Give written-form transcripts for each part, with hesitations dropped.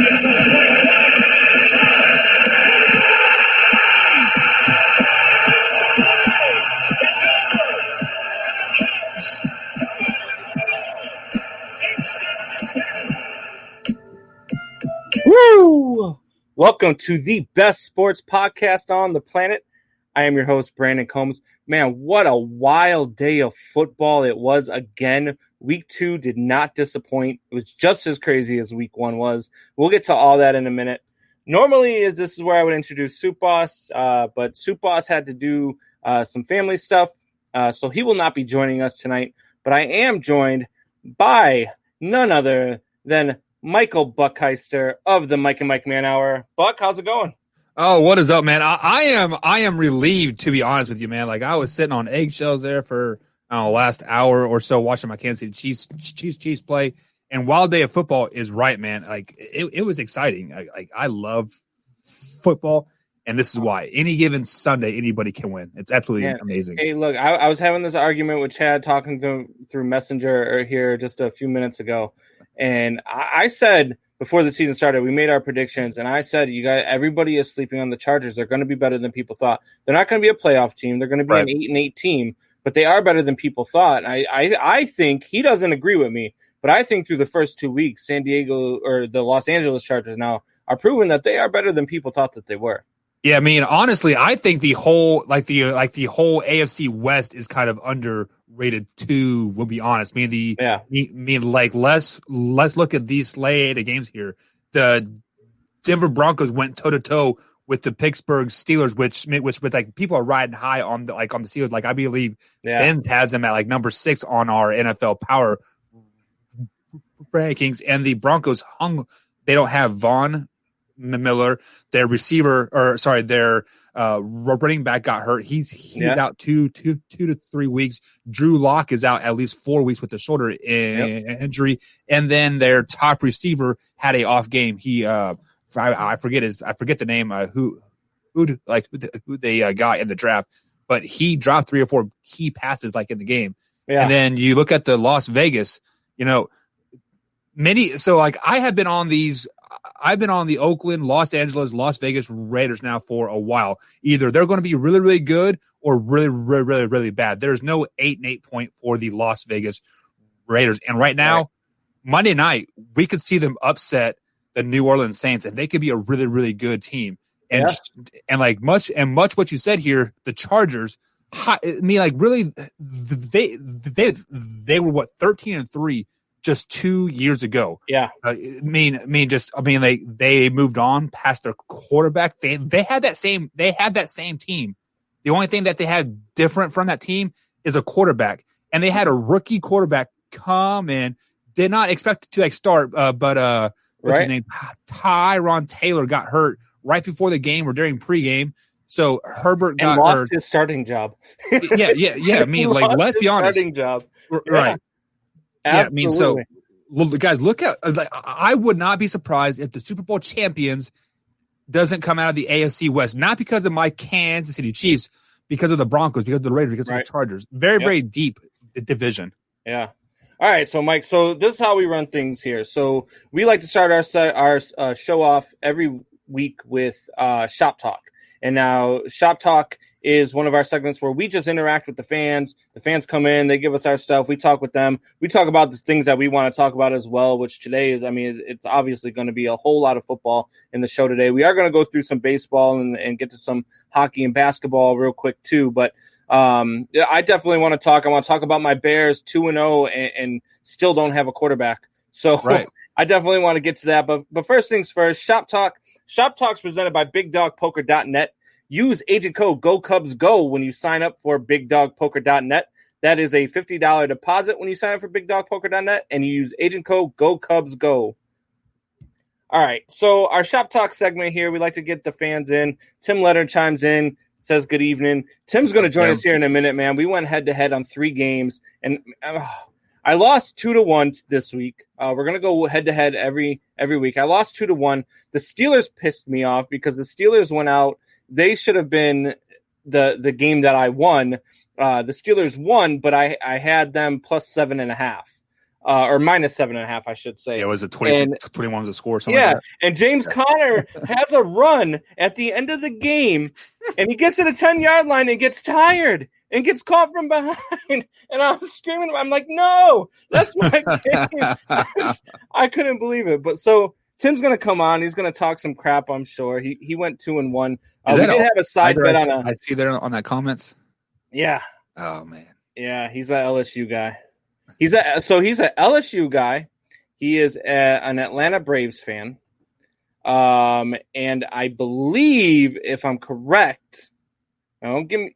Woo! Welcome to the best sports podcast on the planet. I am your host, Brandon Combs. Man, what a wild day of football it was again. Week 2 did not disappoint. It was just as crazy as week 1 was. We'll get to all that in a minute. Normally, this is where I would introduce Soup Boss, but Soup Boss had to do some family stuff, so he will not be joining us tonight. But I am joined by none other than Michel Buchheister of the Mike and Mike Man Hour. Buck, how's it going? Oh, what is up, man? I am relieved, to be honest with you, man. Like, I was sitting on eggshells there for last hour or so watching my Kansas City Chiefs play. And wild day of football is right, man. Like, it was exciting. I love football, and this is why. Any given Sunday, anybody can win. It's absolutely amazing. Hey, look, I was having this argument with Chad talking through Messenger here just a few minutes ago. And I said before the season started, we made our predictions, and I said, you guys, everybody is sleeping on the Chargers. They're going to be better than people thought. They're not going to be a playoff team. They're going to be an 8-8 team, but they are better than people thought. I think he doesn't agree with me, but I think through the first 2 weeks, San Diego or the Los Angeles Chargers now are proving that they are better than people thought that they were. Yeah, I mean, honestly, I think the whole AFC West is kind of underrated too. We'll be honest. Let's look at these slate of games here. The Denver Broncos went toe to toe with the Pittsburgh Steelers, which like people are riding high on the Steelers. Like, I believe Benz has them at like number 6 on our NFL Power rankings, and the Broncos hung. They don't have Von Miller, their running back got hurt. He's out two to 3 weeks. Drew Lock is out at least 4 weeks with the shoulder injury, and then their top receiver had a off game. He I forget the name who they got in the draft, but he dropped 3 or 4 key passes like in the game. And then you look at the Las Vegas, I've been on the Oakland, Los Angeles, Las Vegas Raiders now for a while. Either they're going to be really, really good or really, really, really, really bad. There's no 8-8 point for the Las Vegas Raiders. And right now, Monday night, we could see them upset the New Orleans Saints, and they could be a really, really good team. And much what you said here, the Chargers, they were 13-3. Just 2 years ago. Yeah. They moved on past their quarterback. They had that same team. The only thing that they had different from that team is a quarterback. And they had a rookie quarterback come in, did not expect to start, but what's his name? Tyron Taylor got hurt right before the game or during pregame. So Herbert got lost his starting job. Yeah. I mean, let's be honest. Starting job. Right. Absolutely. Yeah, I mean, so guys, look at. I would not be surprised if the Super Bowl champions doesn't come out of the AFC West, not because of my Kansas City Chiefs, because of the Broncos, because of the Raiders, because of the Chargers. Very, very deep division. Yeah. All right, so Mike, so this is how we run things here. So we like to start our show off every week with Shop Talk, and now Shop Talk is one of our segments where we just interact with the fans. The fans come in, they give us our stuff. We talk with them. We talk about the things that we want to talk about as well, which today is, it's obviously going to be a whole lot of football in the show today. We are going to go through some baseball and get to some hockey and basketball real quick too. But I definitely want to talk. I want to talk about my Bears 2-0 and still don't have a quarterback. So I definitely want to get to that. But first things first, Shop Talk. Shop Talk's presented by BigDogPoker.net. Use agent code GoCubsGo when you sign up for BigDogPoker.net. That is a $50 deposit when you sign up for BigDogPoker.net, and you use agent code GoCubsGo. All right, so our Shop Talk segment here, we like to get the fans in. Tim Leonard chimes in, says good evening. Tim's going to join us here in a minute, man. We went head-to-head on 3 games, and I lost 2-1 this week. We're going to go head-to-head every week. I lost 2-1. The Steelers pissed me off because the Steelers went out. They should have been the game that I won. The Steelers won, but I had them plus 7.5. or minus 7.5, I should say. Yeah, it was a 21 was the score. Something Yeah, like that. and James Conner has a run at the end of the game, and he gets to the 10-yard line and gets tired and gets caught from behind. And I'm screaming, I'm like, no, that's my game. I couldn't believe it. But so Tim's going to come on. He's going to talk some crap, I'm sure. He went 2-1. We did have a side bet on I see there on that comments. Yeah. Oh, man. Yeah, he's an LSU guy. He's an LSU guy. He is an Atlanta Braves fan. And I believe, if I'm correct, don't get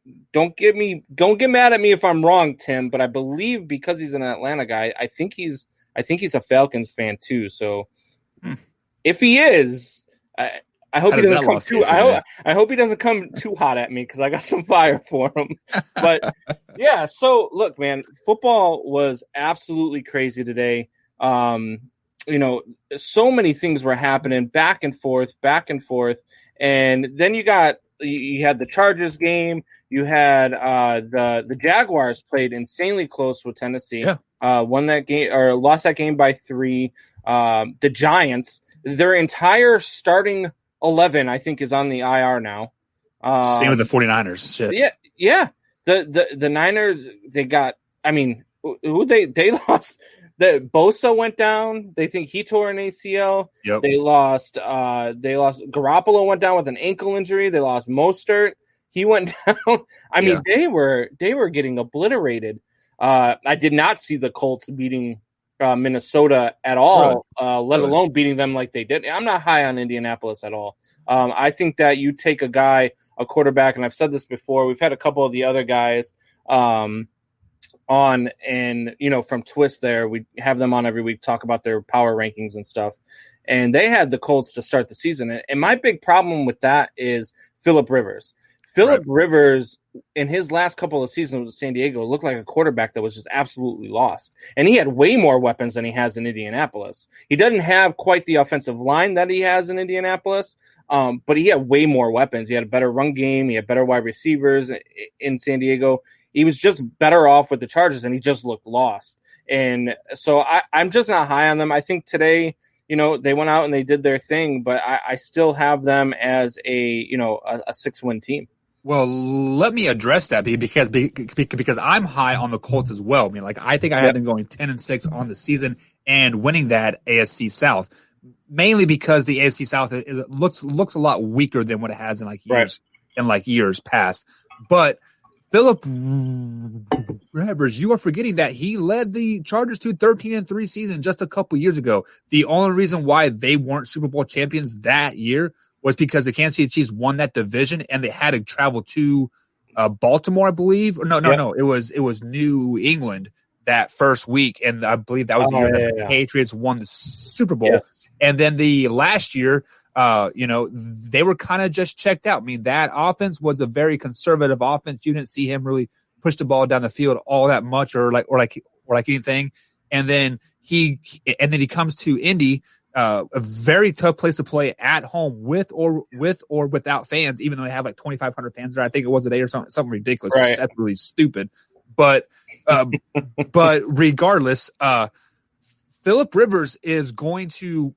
mad at me if I'm wrong, Tim, but I believe because he's an Atlanta guy, I think he's a Falcons fan too. So if he is, I hope he doesn't come too. I hope he doesn't come too hot at me because I got some fire for him. But yeah, so look, man, football was absolutely crazy today. So many things were happening back and forth, and then you had the Chargers game. You had the Jaguars played insanely close with Tennessee. Yeah. Won that game or lost that game by 3. The Giants, their entire starting 11, I think, is on the IR now. Same with the 49ers. Shit. Yeah. The Niners, they got. I mean, who they lost. Bosa went down. They think he tore an ACL. Yep. They lost. Garoppolo went down with an ankle injury. They lost Mostert. He went down. I mean, they were getting obliterated. I did not see the Colts beating Minnesota at all, let alone beating them like they did. I'm not high on Indianapolis at all. I think that you take a quarterback, and I've said this before. We've had a couple of the other guys on, and from Twist there, we have them on every week, talk about their power rankings and stuff, and they had the Colts to start the season, and my big problem with that is Phillip Rivers. Rivers, in his last couple of seasons with San Diego, looked like a quarterback that was just absolutely lost, and he had way more weapons than he has in Indianapolis. He doesn't have quite the offensive line that he has in Indianapolis, but he had way more weapons. He had a better run game. He had better wide receivers in San Diego. He was just better off with the Chargers, and he just looked lost. And so I'm just not high on them. I think today, they went out and they did their thing, but I still have them as a 6-win team. Well, let me address that because I'm high on the Colts as well. I mean, I think I had them going 10-6 on the season and winning that AFC South, mainly because the AFC South looks a lot weaker than what it has in years past. But Phillip Rivers, you are forgetting that he led the Chargers to 13-3 season just a couple years ago. The only reason why they weren't Super Bowl champions that year was because the Kansas City Chiefs won that division and they had to travel to Baltimore, I believe. No. It was New England that first week, and I believe that was the year that the Patriots won the Super Bowl. Yes. And then the last year, they were kind of just checked out. I mean, that offense was a very conservative offense. You didn't see him really push the ball down the field all that much, or like anything. And then he comes to Indy, a very tough place to play at home with or without fans, even though they have 2,500 fans there. I think it was a day or something ridiculous. Right. That's really stupid. But regardless, Phillip Rivers is going to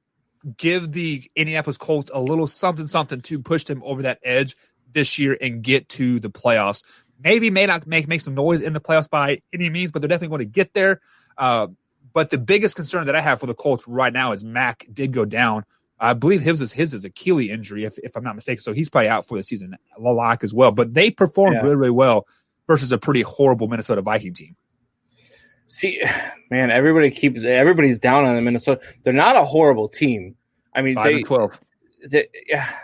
give the Indianapolis Colts a little something to push them over that edge this year and get to the playoffs. Maybe may not make some noise in the playoffs by any means, but they're definitely going to get there. But the biggest concern that I have for the Colts right now is Mac did go down. I believe his is Achilles injury, if I'm not mistaken. So he's probably out for the season, Lalak as well. But they performed really, really well versus a pretty horrible Minnesota Viking team. See, man, everybody's down on the Minnesota. They're not a horrible team. I mean, 5-12.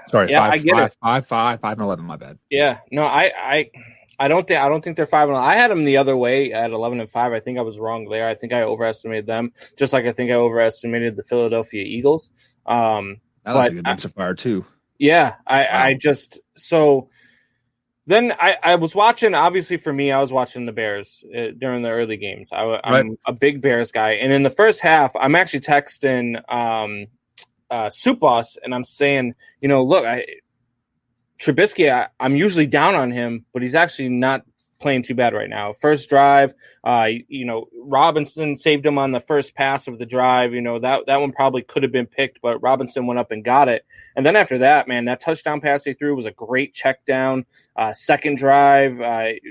Sorry, 5-11. My bad. Yeah, no, I don't think they're 5-11. I had them the other way at 11-5. I think I was wrong there. I think I overestimated them, just like I think I overestimated the Philadelphia Eagles. That was a good mix of fire too. Yeah, I just so. Then I was watching, obviously for me, I was watching the Bears during the early games. I'm a big Bears guy. And in the first half, I'm actually texting Soup Boss, and I'm saying, look, Trubisky, I'm usually down on him, but he's actually not playing too bad right now. First drive, Robinson saved him on the first pass of the drive. That one probably could have been picked, but Robinson went up and got it. And then after that, man, that touchdown pass they threw was a great check down. Second drive,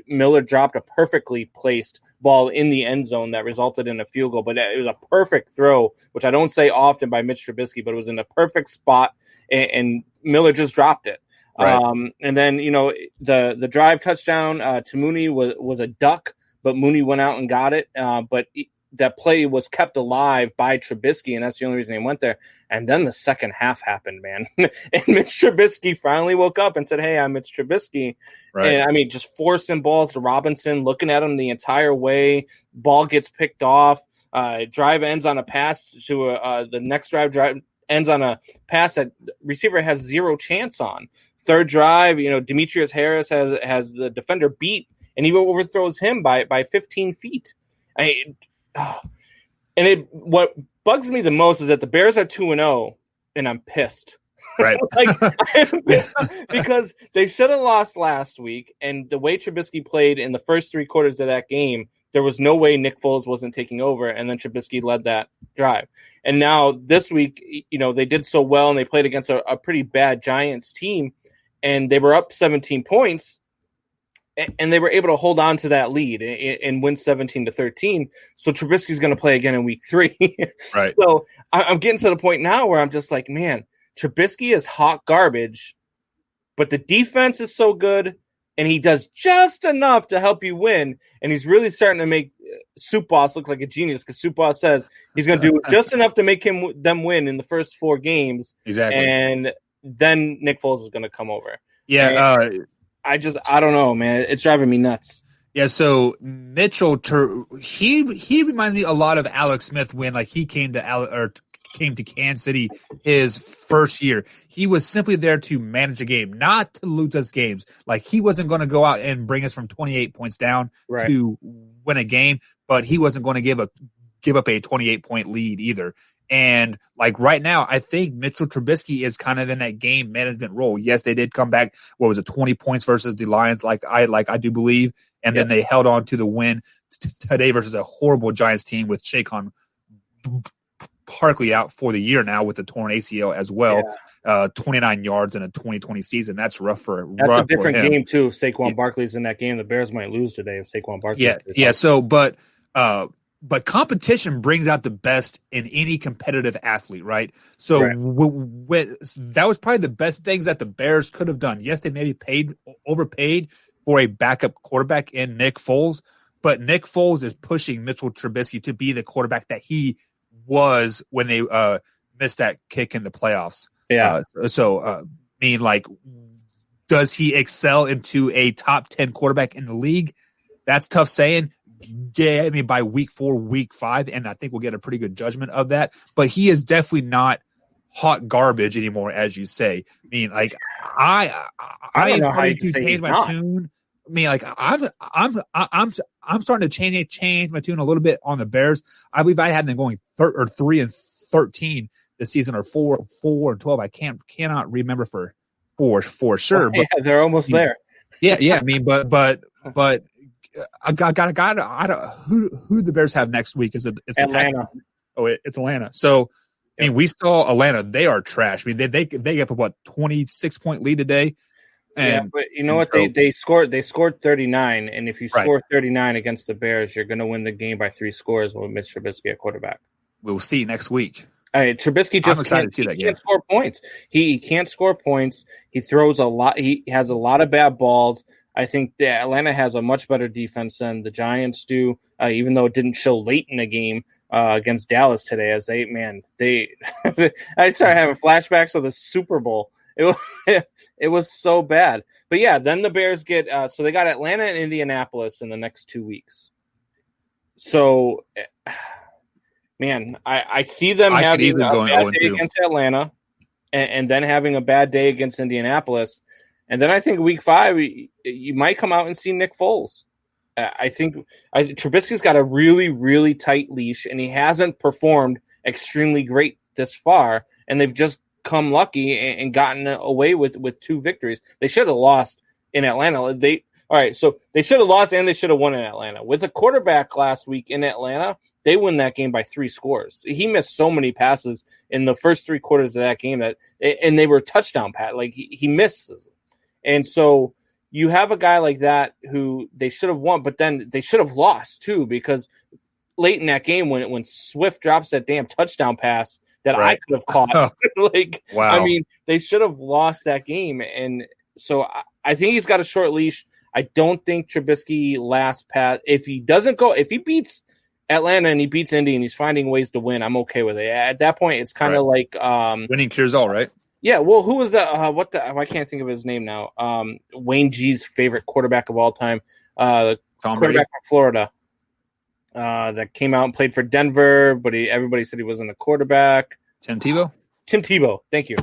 Miller dropped a perfectly placed ball in the end zone that resulted in a field goal, but it was a perfect throw, which I don't say often by Mitch Trubisky, but it was in a perfect spot, and Miller just dropped it. Right. And then, the drive touchdown to Mooney was a duck, but Mooney went out and got it. But that play was kept alive by Trubisky, and that's the only reason he went there. And then the second half happened, man. And Mitch Trubisky finally woke up and said, "Hey, I'm Mitch Trubisky." Right. And I mean, just forcing balls to Robinson, looking at him the entire way. Ball gets picked off. Drive ends on a pass to the next drive ends on a pass that receiver has zero chance on. Third drive, Demetrius Harris has the defender beat, and he overthrows him by 15 feet. What bugs me the most is that the Bears are 2-0, and I'm pissed. Right. I'm pissed because they should have lost last week, and the way Trubisky played in the first three quarters of that game, there was no way Nick Foles wasn't taking over, and then Trubisky led that drive. And now this week, they did so well, and they played against a pretty bad Giants team, and they were up 17 points, and they were able to hold on to that lead and win 17-13. So Trubisky's going to play again in week 3. Right. So I'm getting to the point now where I'm just like, man, Trubisky is hot garbage, but the defense is so good, and he does just enough to help you win. And he's really starting to make Soup Boss look like a genius, because Soup Boss says he's going to do just enough to make them win in the first 4 games. Exactly. And then Nick Foles is going to come over. Yeah. I don't know, man. It's driving me nuts. Yeah. So Mitchell, he reminds me a lot of Alex Smith when he came to Kansas City his first year. He was simply there to manage a game, not to lose us games. He wasn't going to go out and bring us from 28 points down to win a game, but he wasn't going to give up a 28-point lead either. And right now, I think Mitchell Trubisky is kind of in that game management role. Yes, they did come back. 20 points versus the Lions, I do believe, and then they held on to the win today versus a horrible Giants team with Saquon Barkley out for the year now with the torn ACL as well. 29 yards in a 2020 season. That's rough for. That's a different game too. If Saquon Barkley's in that game, the Bears might lose today if Saquon Barkley. Yeah. So, but competition brings out the best in any competitive athlete, right? So that was probably the best things that the Bears could have done. Yes, they maybe overpaid for a backup quarterback in Nick Foles, but Nick Foles is pushing Mitchell Trubisky to be the quarterback that he was when they missed that kick in the playoffs. Yeah. Does he excel into a top 10 quarterback in the league? That's tough saying. Yeah, I mean, by week 4, week 5, and I think we'll get a pretty good judgment of that. But he is definitely not hot garbage anymore, as you say. I mean, I am starting to change my tune. I mean, I'm starting to change my tune a little bit on the Bears. I believe I had them going 3-13 this season, or 4-12. I cannot remember for sure. But yeah, they're almost there. Yeah. I mean, but. I got who the Bears have next week? It's Atlanta. It's Atlanta. So I mean, we saw Atlanta. They are trash. I mean, they get a 26-point lead today. And, but you know what? They scored 39, and if you score 39 against the Bears, you're going to win the game by 3 scores with Mitch Trubisky at quarterback. We'll see next week. Trubisky just can't score points. He can't score points. He throws a lot. He has a lot of bad balls. I think that Atlanta has a much better defense than the Giants do, even though it didn't show late in the game against Dallas today. As I started having flashbacks of the Super Bowl. It was so bad. But yeah, then the Bears get so they got Atlanta and Indianapolis in the next 2 weeks. So, man, I see them having a bad day against Atlanta, and then having a bad day against Indianapolis. And then I think week 5, you might come out and see Nick Foles. I think Trubisky's got a really, really tight leash, and he hasn't performed extremely great this far. And they've just come lucky and gotten away with 2 victories. They should have lost in Atlanta. All right, so they should have lost and they should have won in Atlanta. With a quarterback last week in Atlanta, they win that game by 3 scores. He missed so many passes in the first 3 quarters of that game and they were touchdown pass. Like he misses. And so you have a guy like that who they should have won, but then they should have lost too, because late in that game when Swift drops that damn touchdown pass that I could have caught, wow. I mean, they should have lost that game. And so I think he's got a short leash. I don't think Trubisky last pass. If he beats Atlanta and he beats Indy and he's finding ways to win, I'm okay with it. At that point, it's kind of like winning cures all, right? Yeah. Well, who was that? I can't think of his name now. Wayne G's favorite quarterback of all time, the quarterback from Florida, that came out and played for Denver, but everybody said he wasn't a quarterback. Tim Tebow. Tim Tebow. Thank you.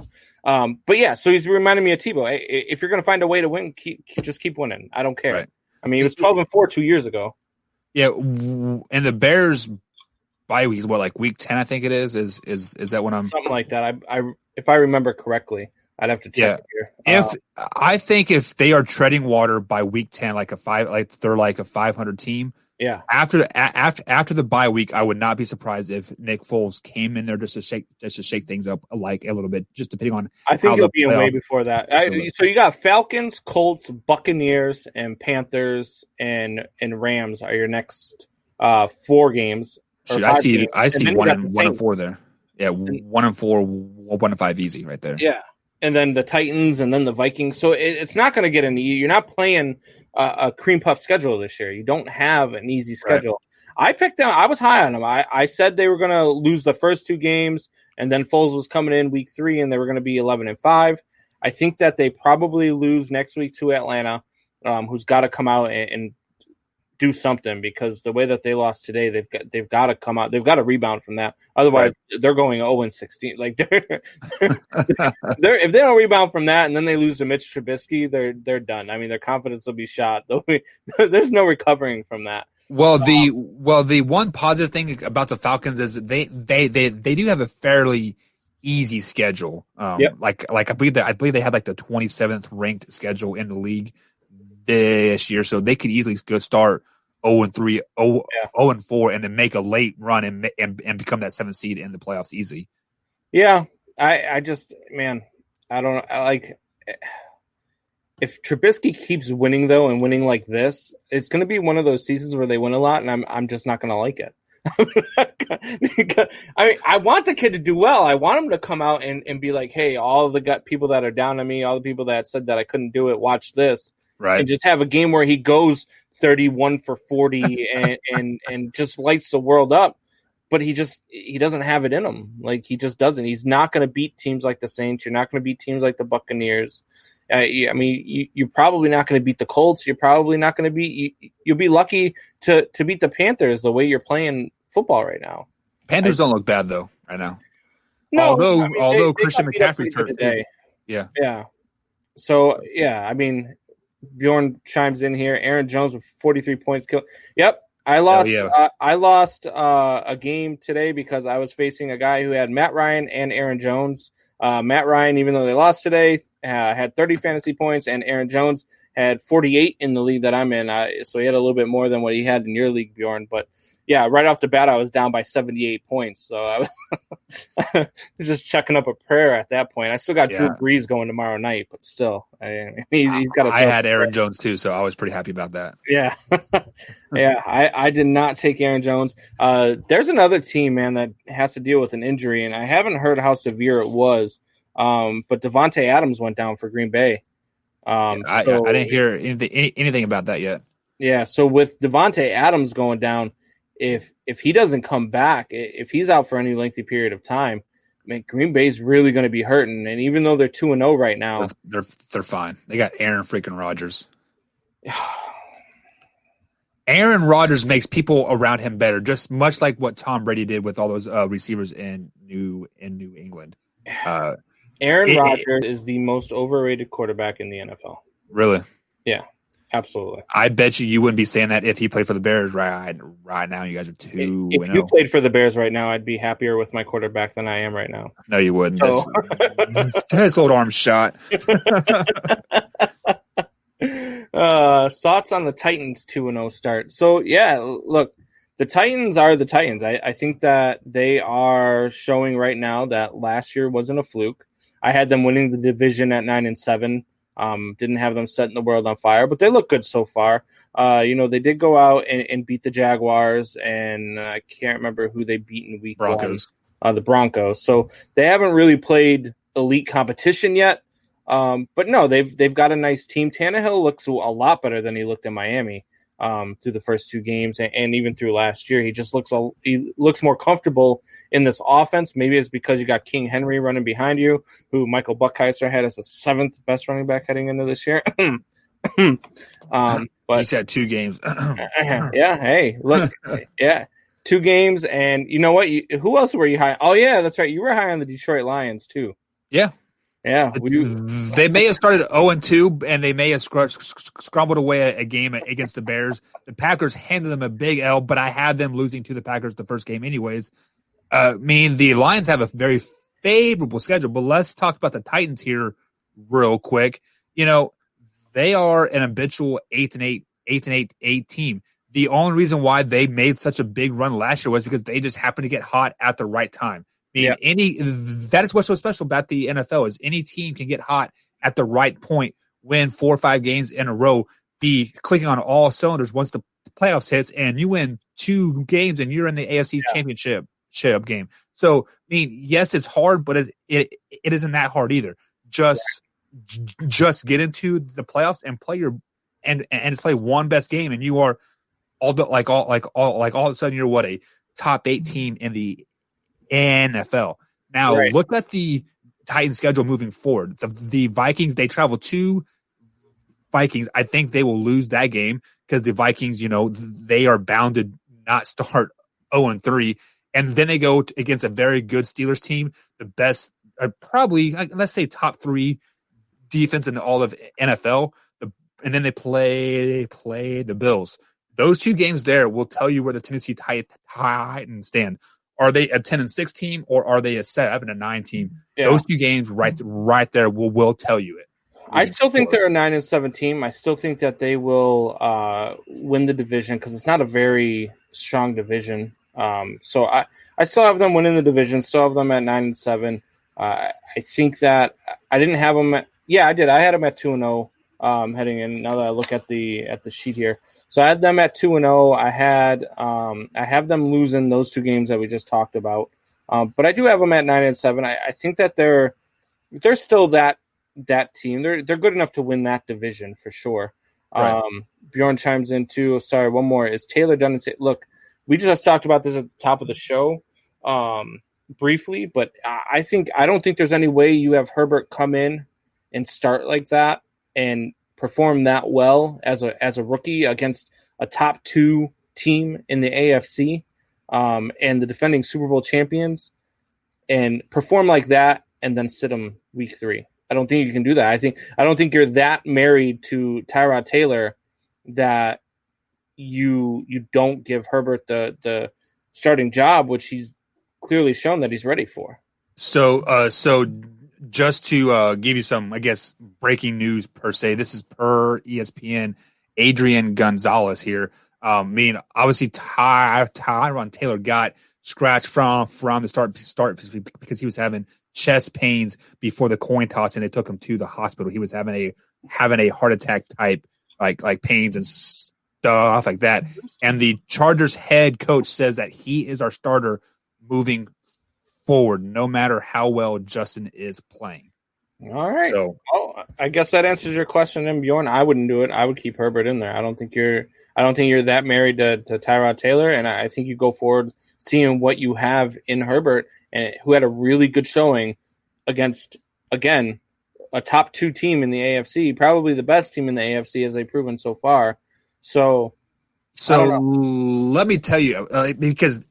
But yeah, so he's reminding me of Tebow. If you're going to find a way to win, just keep winning. I don't care. Right. I mean, he was 12-4 2 years ago. Yeah, and the Bears bye week is like week 10, I think it is. Is that when I'm something like that? If I remember correctly, I'd have to check here. I think if they are treading water by week 10, they're like a 500 team. Yeah. After the bye week, I would not be surprised if Nick Foles came in there just to shake things up like a little bit, just depending on. I think he'll be in way before that. So you got Falcons, Colts, Buccaneers, and Panthers and Rams are your next 4 games. I see 1-4 there. Yeah, 1-4, 1-5 easy right there. Yeah, and then the Titans and then the Vikings. So it's not going to get any. You're not playing a cream puff schedule this year. You don't have an easy schedule. Right. I picked them. I was high on them. I said they were going to lose the first 2 games, and then Foles was coming in week 3, and they were going to be 11-5. I think that they probably lose next week to Atlanta, who's got to come out and do something, because the way that they lost today, they've got to come out. They've got to rebound from that. Otherwise, they're going 0-16. Like they're if they don't rebound from that, and then they lose to Mitch Trubisky, they're done. I mean, their confidence will be shot. There's no recovering from that. Well, the one positive thing about the Falcons is they do have a fairly easy schedule. Like I believe they had like the 27th ranked schedule in the league this year, so they could easily go start 0-3, 0-4, and then make a late run and become that 7th seed in the playoffs easy. Yeah, I just, man, I don't like if Trubisky keeps winning though, and winning like this, it's going to be one of those seasons where they win a lot, and I'm just not going to like it. I mean, I want the kid to do well. I want him to come out and be like, hey, all of the people that are down on me, all the people that said that I couldn't do it, watch this. Right. And just have a game where he goes 31 for 40 and just lights the world up. But he doesn't have it in him. Like, he just doesn't. He's not going to beat teams like the Saints. You're not going to beat teams like the Buccaneers. I mean, you're probably not going to beat the Colts. You're probably not going to beat – you'll be lucky to beat the Panthers the way you're playing football right now. Panthers don't look bad, though, right now. No. Although Christian McCaffrey's hurt. Yeah. Yeah. So, yeah, I mean – Bjorn chimes in here. Aaron Jones with 43 points killed. Yep. I lost a game today because I was facing a guy who had Matt Ryan and Aaron Jones. Matt Ryan, even though they lost today, had 30 fantasy points, and Aaron Jones had 48 in the league that I'm in. So he had a little bit more than what he had in your league, Bjorn. But yeah, right off the bat, I was down by 78 points. So I was just checking up a prayer at that point. I still got Drew Brees going tomorrow night, but still, he's got. I had Aaron Jones too, so I was pretty happy about that. Yeah, yeah. I did not take Aaron Jones. There's another team, man, that has to deal with an injury, and I haven't heard how severe it was. But Devontae Adams went down for Green Bay. I didn't hear anything about that yet. Yeah, so with Devontae Adams going down, if he doesn't come back, if he's out for any lengthy period of time, man, Green Bay's really going to be hurting. And even though they're 2-0 right now, they're fine. They got Aaron freaking Rodgers. Aaron Rodgers makes people around him better, just much like what Tom Brady did with all those receivers in New England. Aaron Rodgers is the most overrated quarterback in the NFL. Really? Yeah. Absolutely. I bet you wouldn't be saying that if he played for the Bears right now. You guys are 2-0. If you played for the Bears right now, I'd be happier with my quarterback than I am right now. No, you wouldn't. That's old arm shot. Thoughts on the Titans 2-0 start. So, yeah, look, the Titans are the Titans. I think that they are showing right now that last year wasn't a fluke. I had them winning the division at 9-7. Didn't have them setting the world on fire, but they look good so far. They did go out and beat the Jaguars, and I can't remember who they beat in week Broncos. 1. The Broncos. So they haven't really played elite competition yet. But no, they've got a nice team. Tannehill looks a lot better than he looked in Miami through the first 2 games, and even through last year. He just looks more comfortable in this offense. Maybe it's because you got King Henry running behind you, who Michel Buchheister had as the 7th best running back heading into this year. But he's had 2 games. Yeah. Hey, look. Yeah. 2 games, and you know what? Who else were you high? Oh yeah, that's right. You were high on the Detroit Lions too. Yeah. Yeah, they may have started 0-2, and they may have scrambled away a game against the Bears. The Packers handed them a big L, but I had them losing to the Packers the first game anyways. The Lions have a very favorable schedule, but let's talk about the Titans here real quick. They are an habitual 8-8 team. The only reason why they made such a big run last year was because they just happened to get hot at the right time. That is what's so special about the NFL is any team can get hot at the right point, win 4 or 5 games in a row, be clicking on all cylinders once the playoffs hits, and you win 2 games and you're in the AFC championship game. So, yes, it's hard, but it isn't that hard either. Just get into the playoffs and play and just play one best game, and you are all of a sudden you're a top 8 team in the NFL. Now, Look at the Titans schedule moving forward. The Vikings, they travel to Vikings. I think they will lose that game because the Vikings, they are bound to not start 0-3. And then they go against a very good Steelers team, the best, probably, let's say top 3 defense in all of NFL. And then they play the Bills. Those 2 games there will tell you where the Tennessee Titans stand. Are they a 10-6 team or are they a 7-9 team? Yeah. Those 2 games right there will tell you it. I still think they're a 9-7 team. I still think that they will win the division because it's not a very strong division. So I still have them winning the division. Still have them at 9-7. I think that I didn't have them. I did. I had them at 2-0 heading in. Now that I look at the sheet here. So I had them at 2-0. I have them losing those 2 games that we just talked about. But I do have them at 9-7. I think that they're still that team. They're good enough to win that division for sure. Right. Bjorn chimes in too. Sorry, one more. Is Taylor done? Look, we just talked about this at the top of the show briefly, but I don't think there's any way you have Herbert come in and start like that and perform that well as a rookie against a top 2 team in the AFC and the defending Super Bowl champions and perform like that and then sit them week 3. I don't think you can do that. I don't think you're that married to Tyrod Taylor that you don't give Herbert the starting job, which he's clearly shown that he's ready for. So just to give you some, I guess, breaking news per se, this is per ESPN, Adrian Gonzalez here. Obviously, Tyrod Taylor got scratched from the start because he was having chest pains before the coin toss, and they took him to the hospital. He was having a heart attack type like pains and stuff like that. And the Chargers head coach says that he is our starter moving forward, no matter how well Justin is playing. All right. So, I guess that answers your question, then, Bjorn. I wouldn't do it. I would keep Herbert in there. I don't think you're that married to Tyrod Taylor, and I think you go forward seeing what you have in Herbert, and who had a really good showing against, again, a top 2 team in the AFC, probably the best team in the AFC as they've proven so far. So let me tell you, because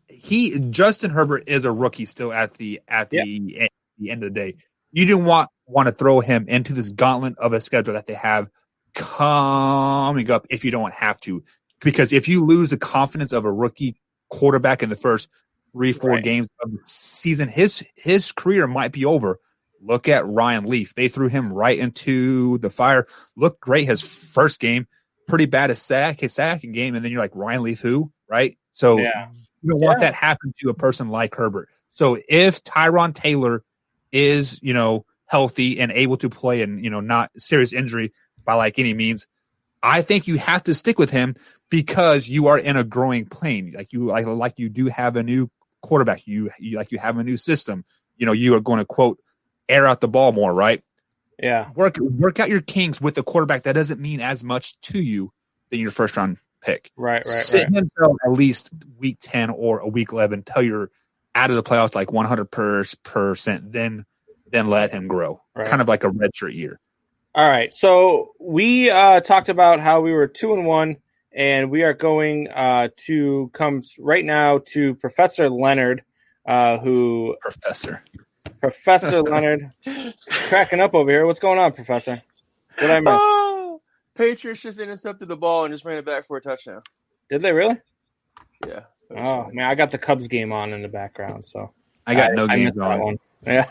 Justin Herbert is a rookie still at the end of the day. You didn't want to throw him into this gauntlet of a schedule that they have coming up if you don't have to. Because if you lose the confidence of a rookie quarterback in the first 3-4 games of the season, his career might be over Look at Ryan Leaf. They threw him right into the fire. Looked great his first game. Pretty bad his second game. And then you're like, Ryan Leaf who? Right? So you don't want that happen to a person like Herbert. So if Tyron Taylor is, healthy and able to play and, not serious injury by like any means, I think you have to stick with him because you are in a growing plane. Like you do have a new quarterback. You have a new system. You are going to quote air out the ball more, right? Yeah. Work out your kinks with a quarterback that doesn't mean as much to you than your first round pick. Right. Sit until at least week 10 or a week 11 until you're out of the playoffs like 100%. Then let him grow. Right. Kind of like a redshirt year. All right. So we talked about how we were 2-1, and we are going to come right now to Professor Leonard, Professor Leonard, cracking up over here. What's going on, Professor? What I miss? Oh, Patriots just intercepted the ball and just ran it back for a touchdown. Did they really? Yeah. Oh man, I got the Cubs game on in the background, so I got no games on. Yeah.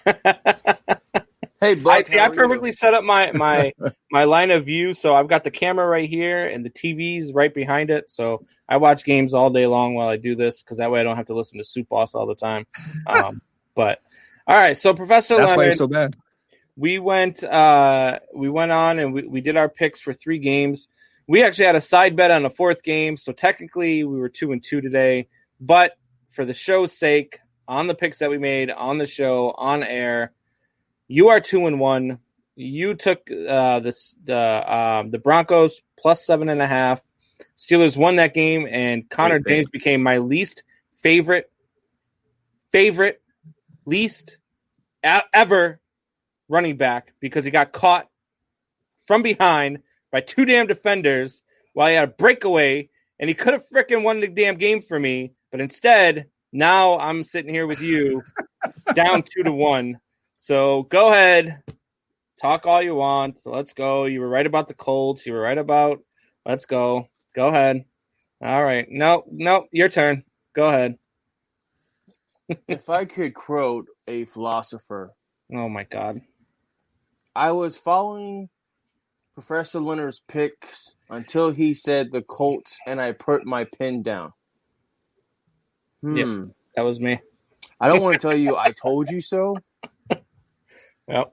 Hey, Buck, I perfectly set up my line of view, so I've got the camera right here and the TV's right behind it. So I watch games all day long while I do this because that way I don't have to listen to Soup Boss all the time. But all right, so Professor That's Leonard, why you're so bad. We went on and we did our picks for 3 games. We actually had a side bet on the 4th game, so technically we were 2-2 today. But for the show's sake, on the picks that we made on the show on air, you are 2-1. You took the Broncos plus 7.5. Steelers won that game, and Connor James became my least ever running back because he got caught from behind by 2 damn defenders while he had a breakaway, and he could have freaking won the damn game for me, but instead, now I'm sitting here with you down 2-1. So go ahead, talk all you want. So let's go. You were right about the Colts. You were right about. Let's go. Go ahead. All right. No, your turn. Go ahead. If I could quote a philosopher. Oh, my God. I was following Professor Leonard's picks until he said the Colts, and I put my pen down. Yeah, that was me. I don't want to tell you I told you so. Yep.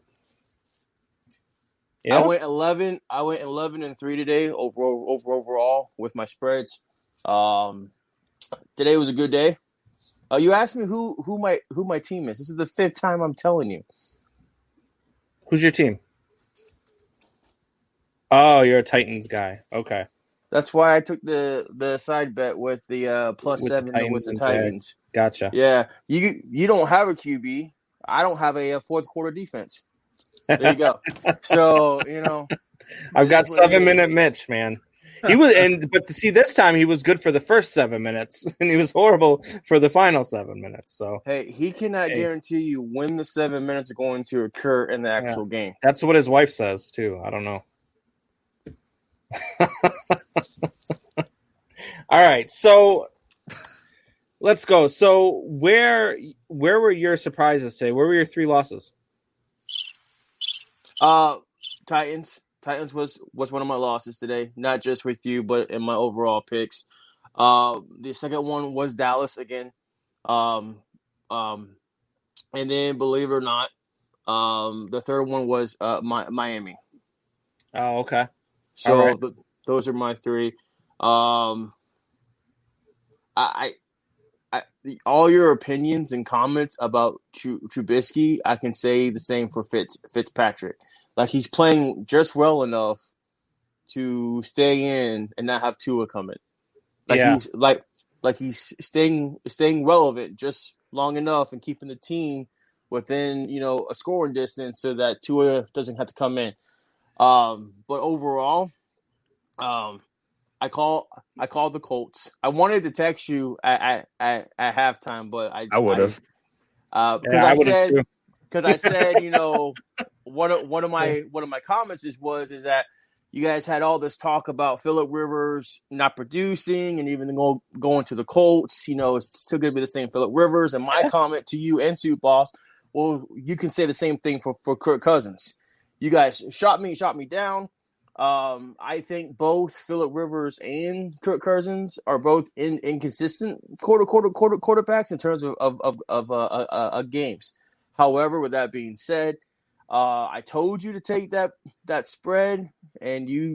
I went 11-3 today overall with my spreads. Today was a good day. You asked me who my team is. This is the 5th time I'm telling you. Who's your team? Oh, you're a Titans guy. Okay. That's why I took the side bet with the plus 7 with the Titans. Gotcha. Yeah. You don't have a QB. I don't have a 4th quarter defense. There you go. So, I've got 7-minute Mitch, man. He was, but to see this time he was good for the first 7 minutes, and he was horrible for the final 7 minutes. So hey, he cannot guarantee you when the 7 minutes are going to occur in the actual game. That's what his wife says too. I don't know. All right, so let's go. So where were your surprises today? Where were your 3 losses? Titans. Titans was one of my losses today, not just with you, but in my overall picks. The second one was Dallas again. And then, believe it or not, the third one was Miami. Oh, okay. So right. Those are my 3. All your opinions and comments about Trubisky, I can say the same for Fitzpatrick. Like, he's playing just well enough to stay in and not have Tua come in. Like he's staying relevant just long enough and keeping the team within a scoring distance so that Tua doesn't have to come in. But overall, I called the Colts. I wanted to text you at halftime, but I would have because I said one of my comments is that you guys had all this talk about Phillip Rivers not producing and even going to the Colts. It's still going to be the same Phillip Rivers. And my comment to you and Soup Boss well, you can say the same thing for Kirk Cousins. You guys shot me down. I think both Phillip Rivers and Kirk Cousins are both inconsistent quarterbacks in terms of games. However, with that being said, I told you to take that spread, and you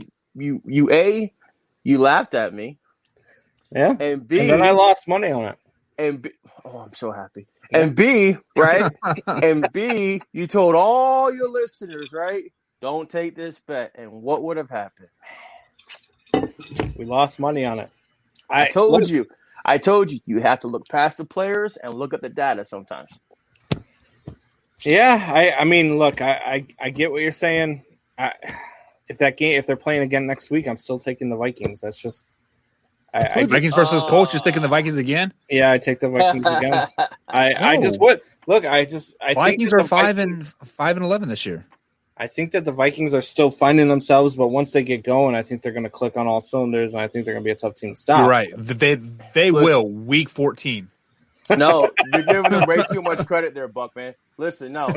laughed at me. Yeah, and B, and then I lost money on it. And B, I'm so happy. Yeah. And B, right? And B, you told all your listeners, right? Don't take this bet. And what would have happened? We lost money on it. I told you. You have to look past the players and look at the data sometimes. Yeah, I mean, look, I get what you're saying. If they're playing again next week, I'm still taking the Vikings. That's just Vikings versus Colts. You're sticking the Vikings again? Yeah, I take the Vikings again. I just would look. I Vikings think are 5-11 this year. I think that the Vikings are still finding themselves, but once they get going, I think they're going to click on all cylinders, and I think they're going to be a tough team to stop. You're right. They will. Week 14. No, you're giving them way too much credit there, Buck, man. Listen, no.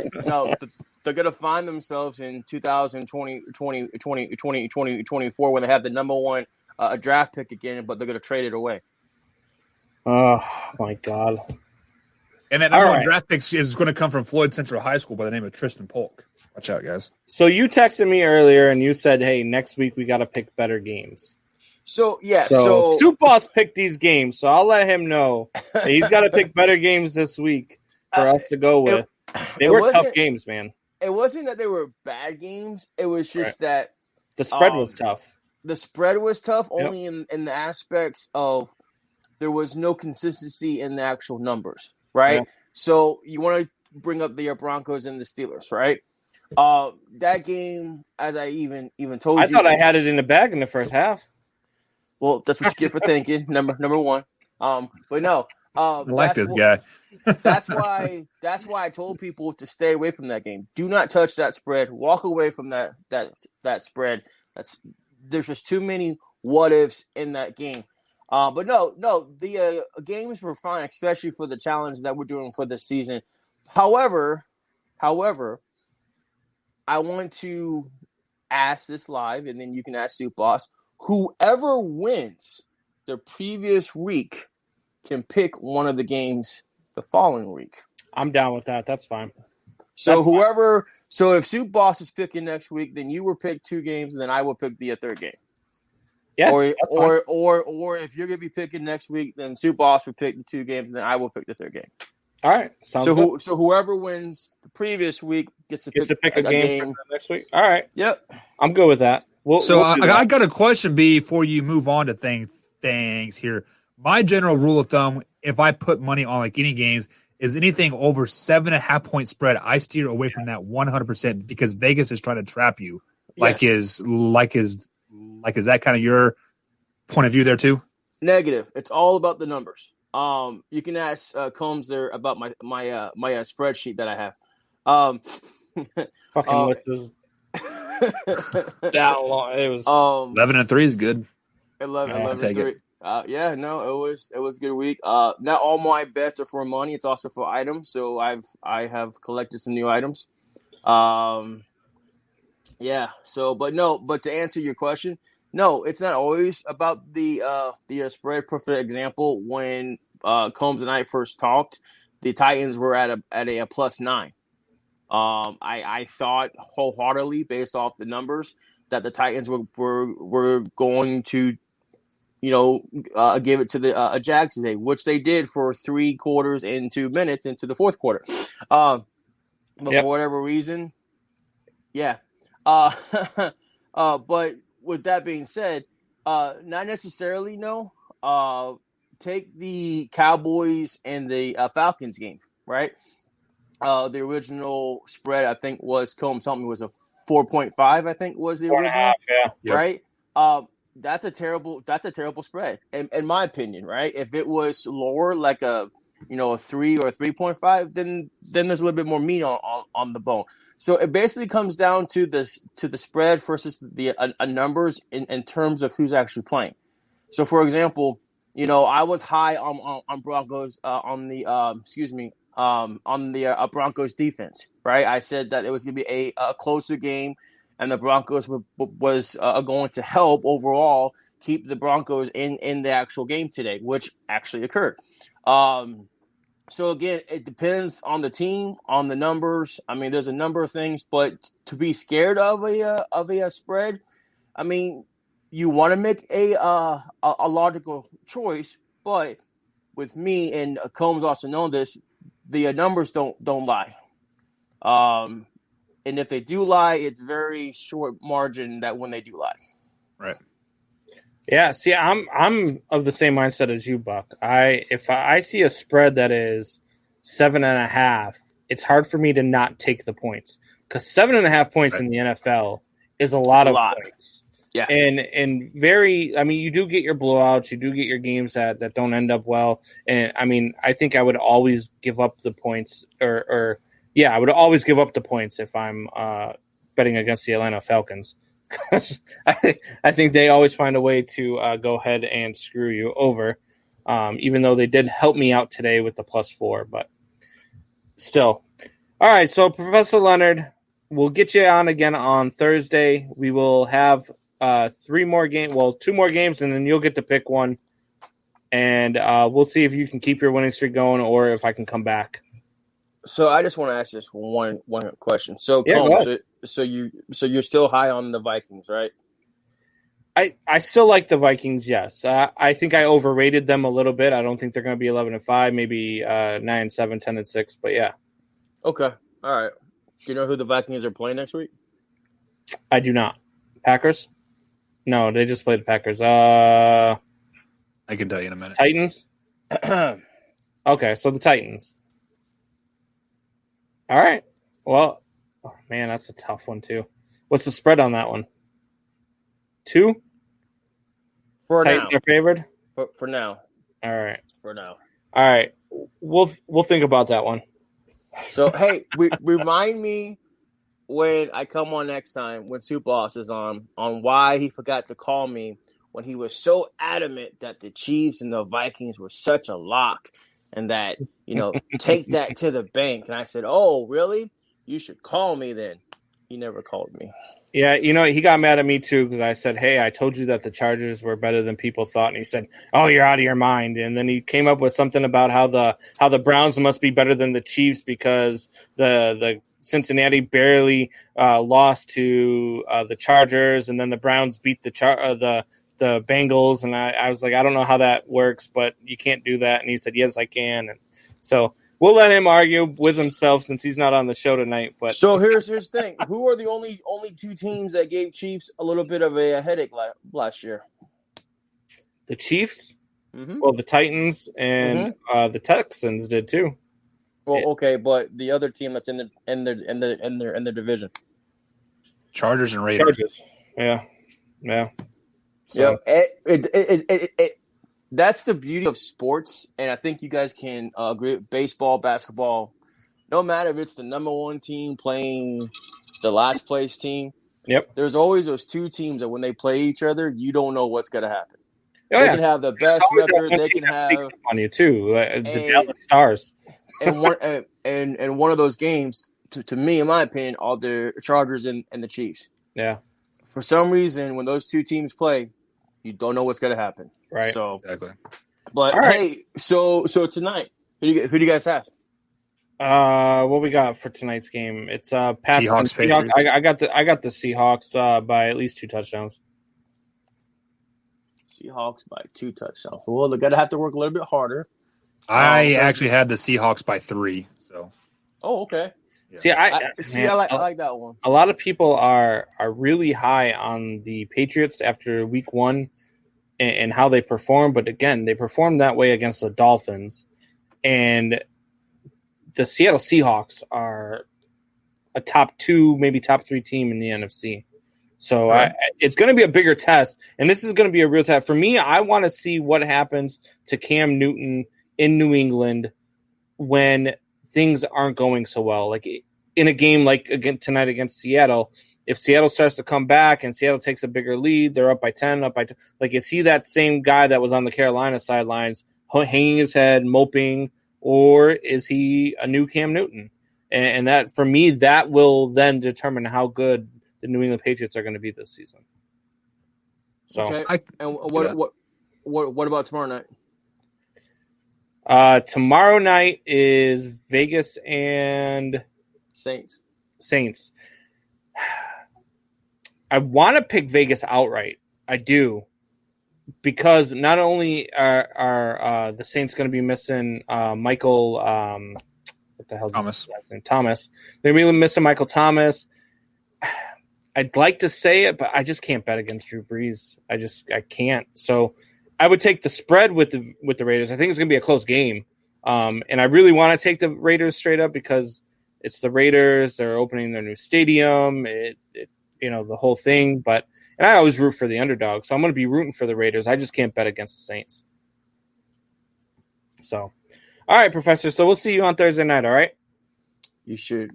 They're going to find themselves in 2024 when they have the number one draft pick again, but they're going to trade it away. Oh, my God. And that number one draft pick is going to come from Floyd Central High School by the name of Tristan Polk. Watch out, guys. So you texted me earlier, and you said, hey, next week we got to pick better games. So Soup Boss picked these games, so I'll let him know that he's got to pick better games this week for us to go with. They were tough games, man. It wasn't that they were bad games. It was just that the spread was tough. The spread was tough only in the aspects of there was no consistency in the actual numbers, right? Yeah. So you want to bring up the Broncos and the Steelers, right? That game, as I even told you, I thought I had it in the bag in the first half. Well, that's what you get for thinking. Number one. But no. I like this guy. that's why I told people to stay away from that game. Do not touch that spread. Walk away from that spread. There's just too many what ifs in that game. But no, the games were fine, especially for the challenge that we're doing for this season. However, I want to ask this live, and then you can ask Soup Boss. Whoever wins the previous week can pick one of the games the following week. I'm down with that. That's fine. So if Soup Boss is picking next week, then you will pick two games, and then I will pick the third game. Yeah. Or if you're gonna be picking next week, then Soup Boss will pick the two games, and then I will pick the third game. All right. So whoever wins the previous week gets to pick a game for next week. All right. Yep. I'm good with that. I got a question before you move on to things here. My general rule of thumb, if I put money on like any games, is anything over 7.5 point spread, I steer away from that 100% because Vegas is trying to trap you. Yes. Is that kind of your point of view there too? Negative. It's all about the numbers. You can ask Combs there about my spreadsheet that I have. Fucking list is down long. It was 11-3 is good. 11-3. It was a good week. Not all my bets are for money. It's also for items. So I have collected some new items. But to answer your question, no, it's not always about the spread. Perfect example, when Combs and I first talked, the Titans were at a +9. I thought wholeheartedly, based off the numbers, that the Titans were going to, give it to the Jags today, which they did for 3 quarters and 2 minutes into the fourth quarter. For whatever reason, yeah. But with that being said, not necessarily no. Take the Cowboys and the Falcons game, right? The original spread, I think, was something was a 4.5. I think was the original, right? That's a terrible spread, in my opinion, right? If it was lower, like a 3 or 3.5, then there's a little bit more meat on the bone. So it basically comes down to the spread versus the numbers in terms of who's actually playing. So, for example, I was high on Broncos on the on the Broncos defense, right? I said that it was going to be a closer game, and the Broncos was going to help overall keep the Broncos in the actual game today, which actually occurred. So again, it depends on the team, on the numbers. I mean, there's a number of things, but to be scared of a spread, I mean, you want to make a logical choice, but with me and Combs also know this, the numbers don't lie. And if they do lie, it's very short margin that when they do lie. Right. Yeah, see, I'm of the same mindset as you, Buck. If I see a spread that is 7.5, it's hard for me to not take the points because 7.5 points in the NFL is a lot of points. Yeah, and very. I mean, you do get your blowouts, you do get your games that don't end up well, and I mean, I think I would always give up the points, I would always give up the points if I'm betting against the Atlanta Falcons. I think they always find a way to go ahead and screw you over, even though they did help me out today with the +4, but still. All right, so Professor Leonard, we'll get you on again on Thursday. We will have 2 more games, and then you'll get to pick one, and we'll see if you can keep your winning streak going or if I can come back. So I just want to ask this one question. So, so you're still high on the Vikings, right? I still like the Vikings. Yes, I think I overrated them a little bit. I don't think they're going to be 11-5, maybe 9-7, 10-6. But yeah. Okay. All right. Do you know who the Vikings are playing next week? I do not. Packers? No, they just played the Packers. I can tell you in a minute. Titans. Okay, so the Titans. All right. Well, oh man, that's a tough one too. What's the spread on that one? 2? For Titans now. Are favored? For now. All right. For now. All right. We'll think about that one. So hey, remind me when I come on next time when Soup Boss is on why he forgot to call me when he was so adamant that the Chiefs and the Vikings were such a lock. And that, take that to the bank. And I said, oh, really? You should call me then. He never called me. Yeah, he got mad at me too because I said, hey, I told you that the Chargers were better than people thought. And he said, oh, you're out of your mind. And then he came up with something about how the Browns must be better than the Chiefs because the Cincinnati barely lost to the Chargers. And then the Browns beat the Bengals, and I was like, I don't know how that works, but you can't do that. And he said, yes, I can. And so we'll let him argue with himself since he's not on the show tonight. But so here's the thing: who are the only 2 teams that gave Chiefs a little bit of a headache last year? The Chiefs, mm-hmm. Well, the Titans and the Texans did too. Well, okay, but the other team that's in their division, Chargers and Raiders. Yeah. So that's the beauty of sports, and I think you guys can agree with baseball, basketball. No matter if it's the number 1 team playing the last place team, there's always those 2 teams that when they play each other, you don't know what's going to happen. They can have the best record. They can have on you too, the Dallas Stars. and one of those games, to me, in my opinion, are the Chargers and the Chiefs. Yeah. For some reason, when those 2 teams play, you don't know what's going to happen. Right. So exactly. But hey, so tonight, who do you guys have? What we got for tonight's game? It's Pats Seahawks. Seahawks. I got the Seahawks by at least 2 touchdowns. Seahawks by 2 touchdowns. Well, they're gonna have to work a little bit harder. I actually had the Seahawks by 3. So. Oh, okay. Yeah. I like that one. A lot of people are really high on the Patriots after week 1 and how they perform, but again, they performed that way against the Dolphins, and the Seattle Seahawks are a top 2, maybe top 3 team in the NFC. So it's going to be a bigger test, and this is going to be a real test for me. I want to see what happens to Cam Newton in New England when things aren't going so well. Like in a game like again tonight against Seattle, if Seattle starts to come back and Seattle takes a bigger lead, they're up by 10, like, is he that same guy that was on the Carolina sidelines hanging his head, moping, or is he a new Cam Newton? And that, for me, that will then determine how good the New England Patriots are going to be this season. So, okay. And what about tomorrow night? Tomorrow night is Vegas and Saints. I want to pick Vegas outright. I do, because not only are the Saints going to be missing Michael, what the hell is his last name? Thomas. They're really missing Michael Thomas. I'd like to say it, but I just can't bet against Drew Brees. I can't. So I would take the spread with the Raiders. I think it's going to be a close game, and I really want to take the Raiders straight up because it's the Raiders. They're opening their new stadium. The whole thing. And I always root for the underdog, so I'm going to be rooting for the Raiders. I just can't bet against the Saints. So, all right, Professor. So we'll see you on Thursday night. All right. You should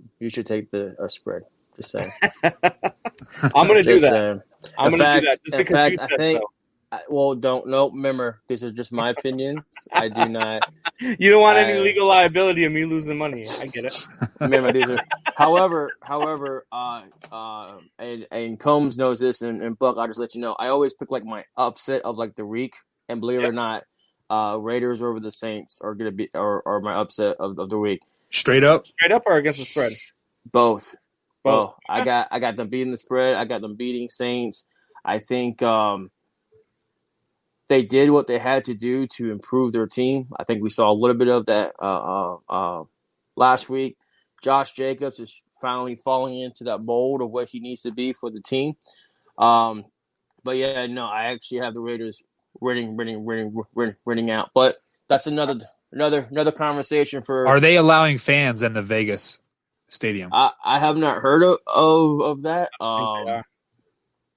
take the spread. Just saying. I'm going to do that. I'm going to do that. Just in fact, I think. So. Remember, these are just my opinions. I do not. You don't want any legal liability of me losing money. I get it. Remember, these are. However, and Combs knows this, and Buck, I'll just let you know. I always pick like my upset of like the week, and believe it or not, Raiders over the Saints are gonna be or my upset of the week. Straight up or against the spread? Both. Well, I got them beating the spread. I got them beating Saints. I think they did what they had to do to improve their team. I think we saw a little bit of that last week. Josh Jacobs is finally falling into that mold of what he needs to be for the team. But yeah, no, I actually have the Raiders winning out. But that's another conversation for. Are they allowing fans in the Vegas stadium? I have not heard of that.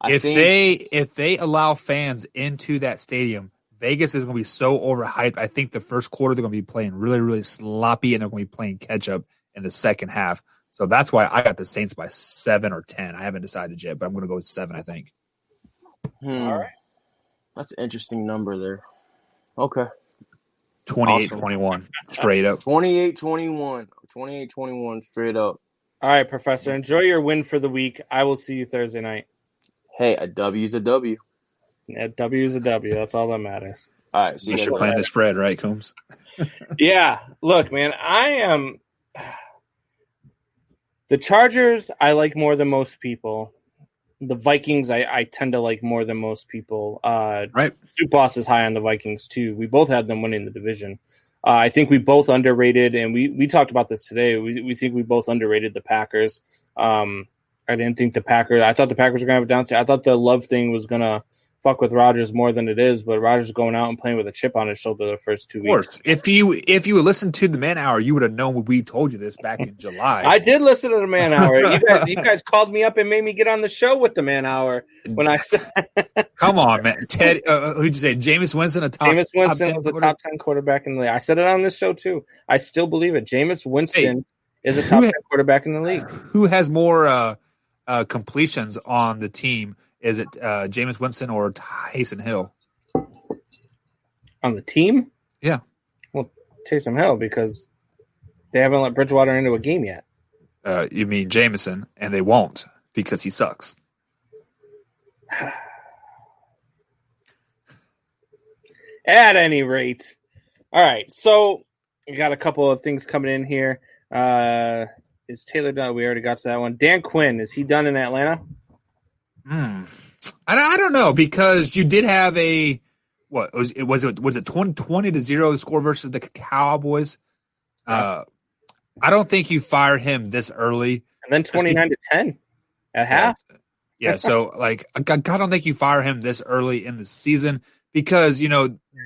If they allow fans into that stadium, Vegas is going to be so overhyped. I think the first quarter they're going to be playing really, really sloppy, and they're going to be playing catch up in the second half. So that's why I got the Saints by 7 or 10. I haven't decided yet, but I'm going to go with 7, I think. All right. That's an interesting number there. Okay. 28-21, straight up. 28-21. 28-21, straight up. All right, Professor. Enjoy your win for the week. I will see you Thursday night. Hey, a W's a W. A W is a W. That's all that matters. All right. So you should plan the spread, right, Combs? Yeah. Look, man, I am. The Chargers, I like more than most people. The Vikings, I tend to like more than most people. Right. Soup Boss is high on the Vikings, too. We both had them winning the division. I think we both underrated, and we talked about this today. We think we both underrated the Packers. I didn't think I thought the Packers were going to have a downside. I thought the Love thing was going to fuck with Rodgers more than it is, but Rodgers going out and playing with a chip on his shoulder the first 2 weeks. Of course. If you would listen to the Man Hour, you would have known when we told you this back in July. I did listen to the Man Hour. You guys called me up and made me get on the show with the Man Hour when I said Come on, man. Ted, who'd you say? Jameis Winston, Jameis Winston was a top 10 quarterback in the league. I said it on this show too. I still believe it. Jameis Winston is a top 10 quarterback in the league. Who has more completions on the team? Is it Jameis Winston or Taysom Hill? On the team? Yeah. Well, Taysom Hill, because they haven't let Bridgewater into a game yet. You mean Jameson, and they won't because he sucks. At any rate. All right, so we got a couple of things coming in here. Is Taylor done? We already got to that one. Dan Quinn, is he done in Atlanta? I don't know, because you did have a was it 20-0 score versus the Cowboys. I don't think you fire him this early, and then 29-10 at half. Yeah, so like I don't think you fire him this early in the season, because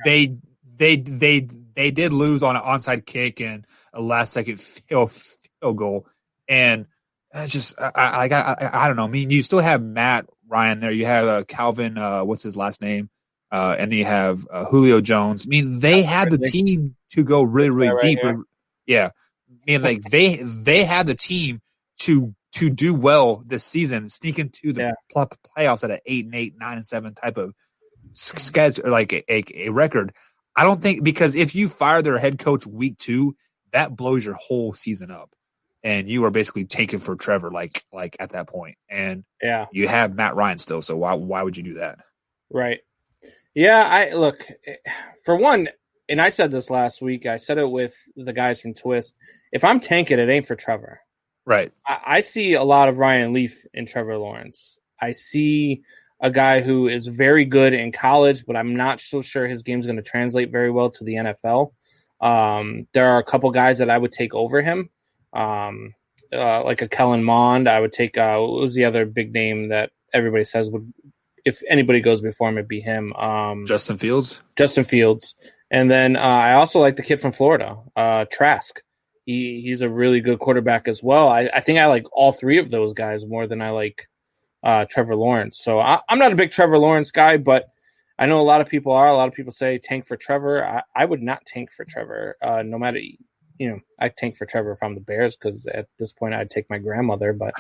they did lose on an onside kick and a last second field goal, and it's just I don't know. I mean, you still have Matt Ryan there. You have Calvin, what's his last name? And then you have Julio Jones. I mean, they had the team to go really, really deep. Yeah. I mean, like they had the team to do well this season, sneak into the playoffs at an 8-8, 9-7 type of schedule, like a record. I don't think, because if you fire their head coach week 2, that blows your whole season up. And you are basically taken for Trevor, like at that point. And you have Matt Ryan still. So why would you do that? Right. Yeah. Look, for one, and I said this last week, I said it with the guys from Twist. If I'm tanking, it ain't for Trevor. Right. I see a lot of Ryan Leaf in Trevor Lawrence. I see a guy who is very good in college, but I'm not so sure his game's going to translate very well to the NFL. There are a couple guys that I would take over him. Like a Kellen Mond. I would take what was the other big name that everybody says would, if anybody goes before him, it'd be him. Justin Fields. And then I also like the kid from Florida, Trask. He's a really good quarterback as well. I think I like all three of those guys more than I like Trevor Lawrence. So I'm not a big Trevor Lawrence guy, but I know a lot of people are. A lot of people say tank for Trevor. I would not tank for Trevor, no matter. I tank for Trevor if I'm the Bears, because at this point I'd take my grandmother. But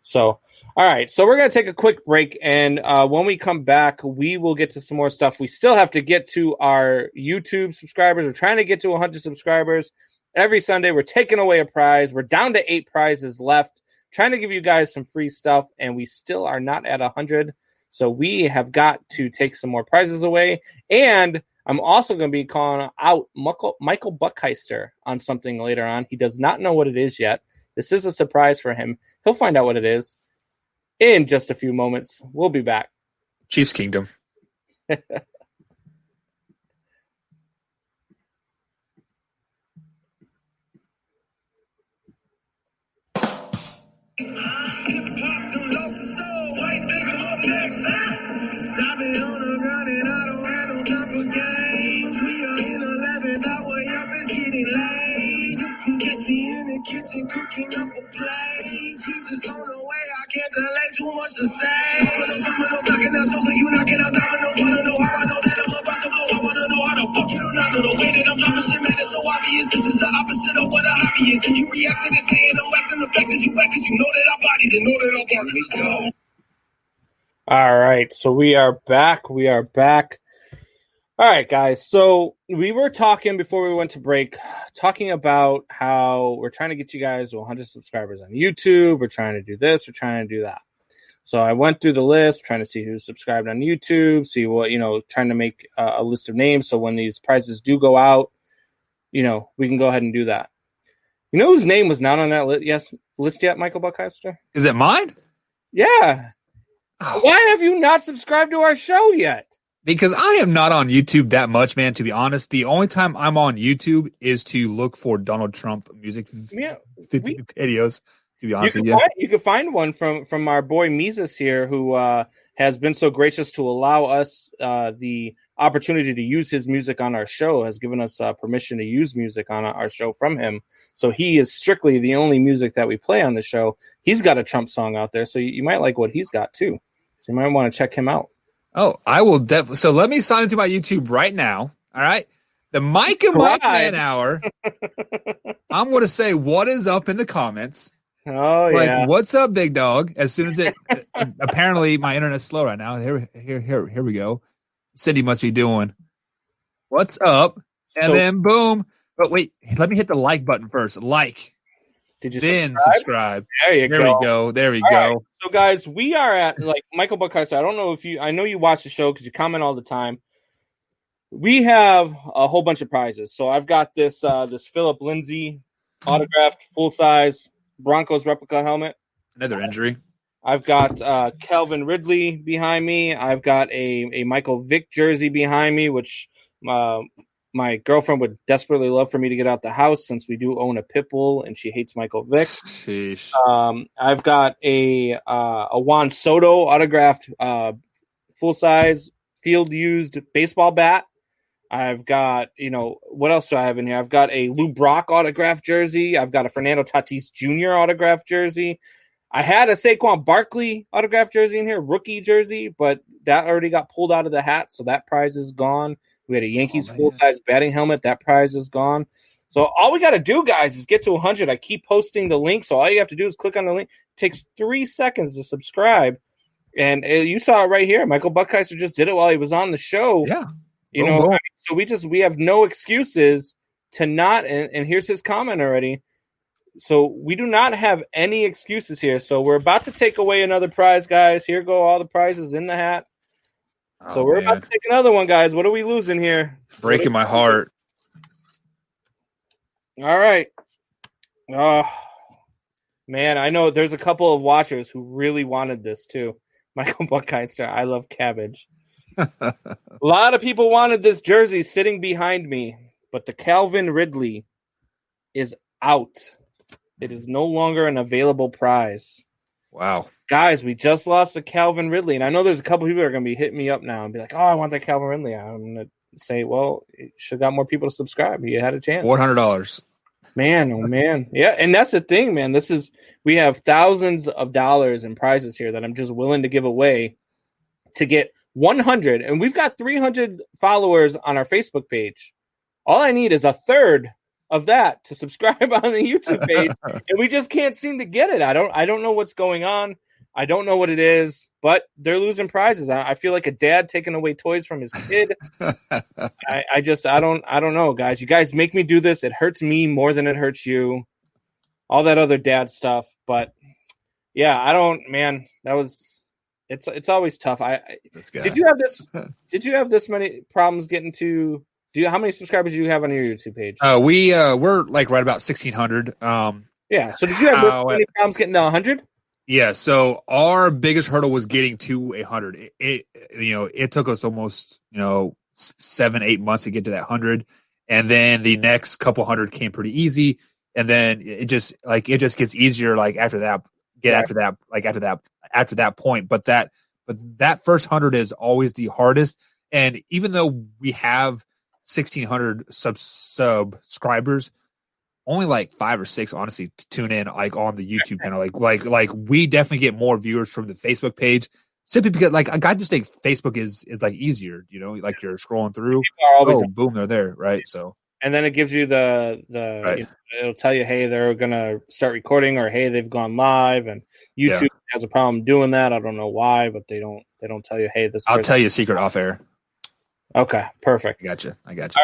so all right. So we're gonna take a quick break, and when we come back, we will get to some more stuff. We still have to get to our YouTube subscribers. We're trying to get to 100 subscribers. Every Sunday, we're taking away a prize. We're down to 8 prizes left. Trying to give you guys some free stuff, and we still are not at 100. So we have got to take some more prizes away. And I'm also going to be calling out Michel Buchheister on something later on. He does not know what it is yet. This is a surprise for him. He'll find out what it is in just a few moments. We'll be back. Chiefs Kingdom. Kitchen cooking up a plate. Jesus on the way, I can't delay, too much to say. Dominoes knocking out shows, like you knocking out dominoes. Wanna know how I know that I'm about to blow? I wanna know how the fuck you do not know the way that I'm dropping shit, man, it's so obvious. This is the opposite of what a hobby is. If you react to this saying I'm acting the fact is you back, cause you know that I body this, know that I'm burning this, yo. All right, so we are back. All right, guys. So we were talking before we went to break, talking about how we're trying to get you guys to 100 subscribers on YouTube. We're trying to do this. We're trying to do that. So I went through the list, trying to see who's subscribed on YouTube, see what, trying to make a list of names. So when these prizes do go out, we can go ahead and do that. You know whose name was not on that list yet, Michel Buchheister? Is it mine? Yeah. Oh. Why have you not subscribed to our show yet? Because I am not on YouTube that much, man, to be honest. The only time I'm on YouTube is to look for Donald Trump music videos, to be honest with you. You can find one from our boy Mises here, who has been so gracious to allow us the opportunity to use his music on our show, has given us permission to use music on our show from him. So he is strictly the only music that we play on the show. He's got a Trump song out there, so you might like what he's got too. So you might want to check him out. Oh, I will definitely. So let me sign into my YouTube right now. All right. The Mike and Mike Man Hour. I'm going to say what is up in the comments. Oh, yeah. Like, what's up, big dog? As soon as it, apparently my internet's slow right now. Here we go. Cindy must be doing, what's up? And then boom. But wait, let me hit the like button first. Like. Did you then subscribe? There we go. There we go. Right. So, guys, we are at Michel Buchheister. I don't know if I know you watch the show because you comment all the time. We have a whole bunch of prizes. So I've got this Philip Lindsay autographed full size Broncos replica helmet. Another injury. I've got Calvin Ridley behind me. I've got a Michael Vick jersey behind me, which my girlfriend would desperately love for me to get out the house since we do own a pit bull and she hates Michael Vick. Sheesh. I've got a Juan Soto autographed full size field used baseball bat. I've got, what else do I have in here? I've got a Lou Brock autographed jersey. I've got a Fernando Tatis Jr. autographed jersey. I had a Saquon Barkley autographed jersey in here, rookie jersey, but that already got pulled out of the hat, so that prize is gone. We had a Yankees full-size batting helmet. That prize is gone. So all we got to do, guys, is get to 100. I keep posting the link, so all you have to do is click on the link. It takes 3 seconds to subscribe. And you saw it right here. Michel Buchheister just did it while he was on the show. Yeah. So we have no excuses to not. And here's his comment already. So we do not have any excuses here. So we're about to take away another prize, guys. Here go all the prizes in the hat. So we're about to take another one, guys. What are we losing here? Breaking my heart. All right. Oh, man, I know there's a couple of watchers who really wanted this too. Michel Buchheister, I love cabbage. A lot of people wanted this jersey sitting behind me, but the Calvin Ridley is out. It is no longer an available prize. Wow. Guys, we just lost to Calvin Ridley, and I know there's a couple people that are going to be hitting me up now and be like, oh, I want that Calvin Ridley. I'm going to say, well, it should have got more people to subscribe. You had a chance. $100. Man, oh man. Yeah, and that's the thing, man. We have thousands of dollars in prizes here that I'm just willing to give away to get 100. And we've got 300 followers on our Facebook page. All I need is a third of that to subscribe on the YouTube page. And we just can't seem to get it. I don't know what's going on. I don't know what it is, but they're losing prizes. I feel like a dad taking away toys from his kid. I don't know, guys. You guys make me do this. It hurts me more than it hurts you. All that other dad stuff, but yeah, it's always tough. Did you have this many problems getting to? How many subscribers do you have on your YouTube page? We're like right about 1,600. Yeah. So did you have this many problems getting to 100? Yeah, so our biggest hurdle was getting to 100. It took us almost 7-8 months to get to that 100, and then the next couple hundred came pretty easy, and then it just gets easier after that point. But that first 100 is always the hardest, and even though we have 1,600 subscribers, only like 5 or 6 honestly tune in on the YouTube channel. Like we definitely get more viewers from the Facebook page simply because I just think Facebook is easier, like you're scrolling through, boom, they're there, right? So and then it gives you the right. It'll tell you, hey, they're gonna start recording, or hey, they've gone live, and YouTube has a problem doing that. I don't know why, but they don't tell you, hey, this. I'll tell you a secret off air. Okay, perfect. I got you. All right,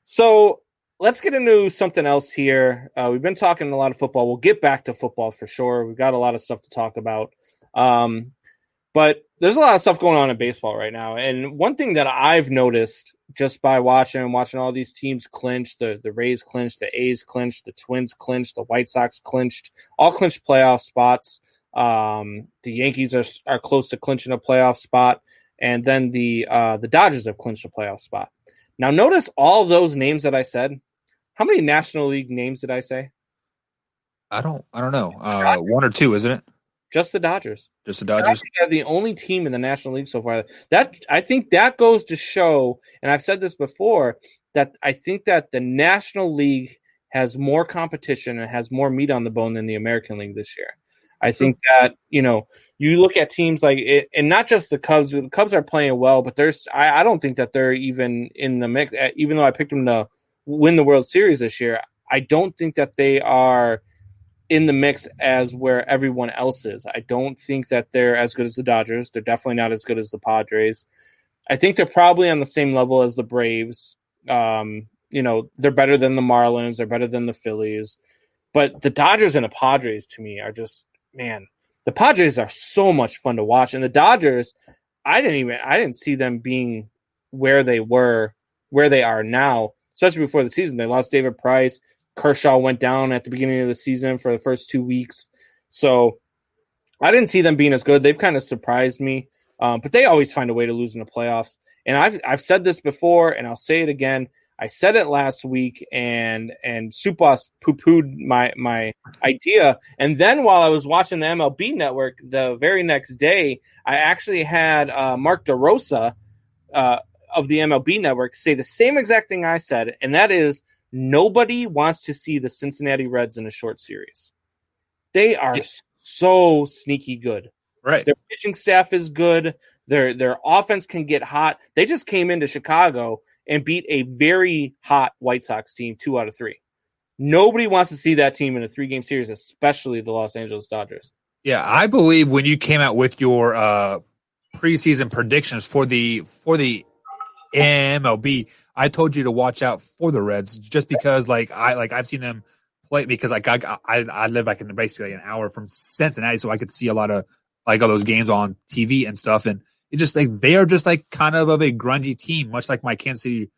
so. Let's get into something else here. We've been talking a lot of football. We'll get back to football for sure. We've got a lot of stuff to talk about. But there's a lot of stuff going on in baseball right now. And one thing that I've noticed just by watching all these teams clinch, the Rays clinched, the A's clinched, the Twins clinched, the White Sox clinched, all clinched playoff spots. The Yankees are close to clinching a playoff spot. And then the Dodgers have clinched a playoff spot. Now, notice all those names that I said. How many National League names did I say? I don't know. 1 or 2, isn't it? Just the Dodgers. Just the Dodgers. They're the only team in the National League so far. I think that goes to show, and I've said this before, that I think that the National League has more competition and has more meat on the bone than the American League this year. I think that, you look at teams like it, and not just the Cubs. The Cubs are playing well, but I don't think that they're even in the mix. Even though I picked them to win the World Series this year, I don't think that they are in the mix as where everyone else is. I don't think that they're as good as the Dodgers. They're definitely not as good as the Padres. I think they're probably on the same level as the Braves. They're better than the Marlins. They're better than the Phillies. But the Dodgers and the Padres, to me, are just, man, the Padres are so much fun to watch. And the Dodgers, I didn't see them being where they are now, especially before the season. They lost David Price. Kershaw went down at the beginning of the season for the first 2 weeks. So I didn't see them being as good. They've kind of surprised me. But they always find a way to lose in the playoffs. And I've said this before, and I'll say it again. I said it last week, and Supos poo-pooed my idea. And then while I was watching the MLB Network the very next day, I actually had Mark DeRosa of the MLB Network say the same exact thing I said, and that is nobody wants to see the Cincinnati Reds in a short series. They are so sneaky good. Right. Their pitching staff is good. Their offense can get hot. They just came into Chicago and beat a very hot White Sox team 2 out of 3. Nobody wants to see that team in a 3-game series, especially the Los Angeles Dodgers. Yeah, I believe when you came out with your preseason predictions for the MLB. I told you to watch out for the Reds just because I've seen them play because I live like in basically an hour from Cincinnati, so I could see a lot of like all those games on TV and stuff, and it's just like they are just like kind of a grungy team, much like my Kansas City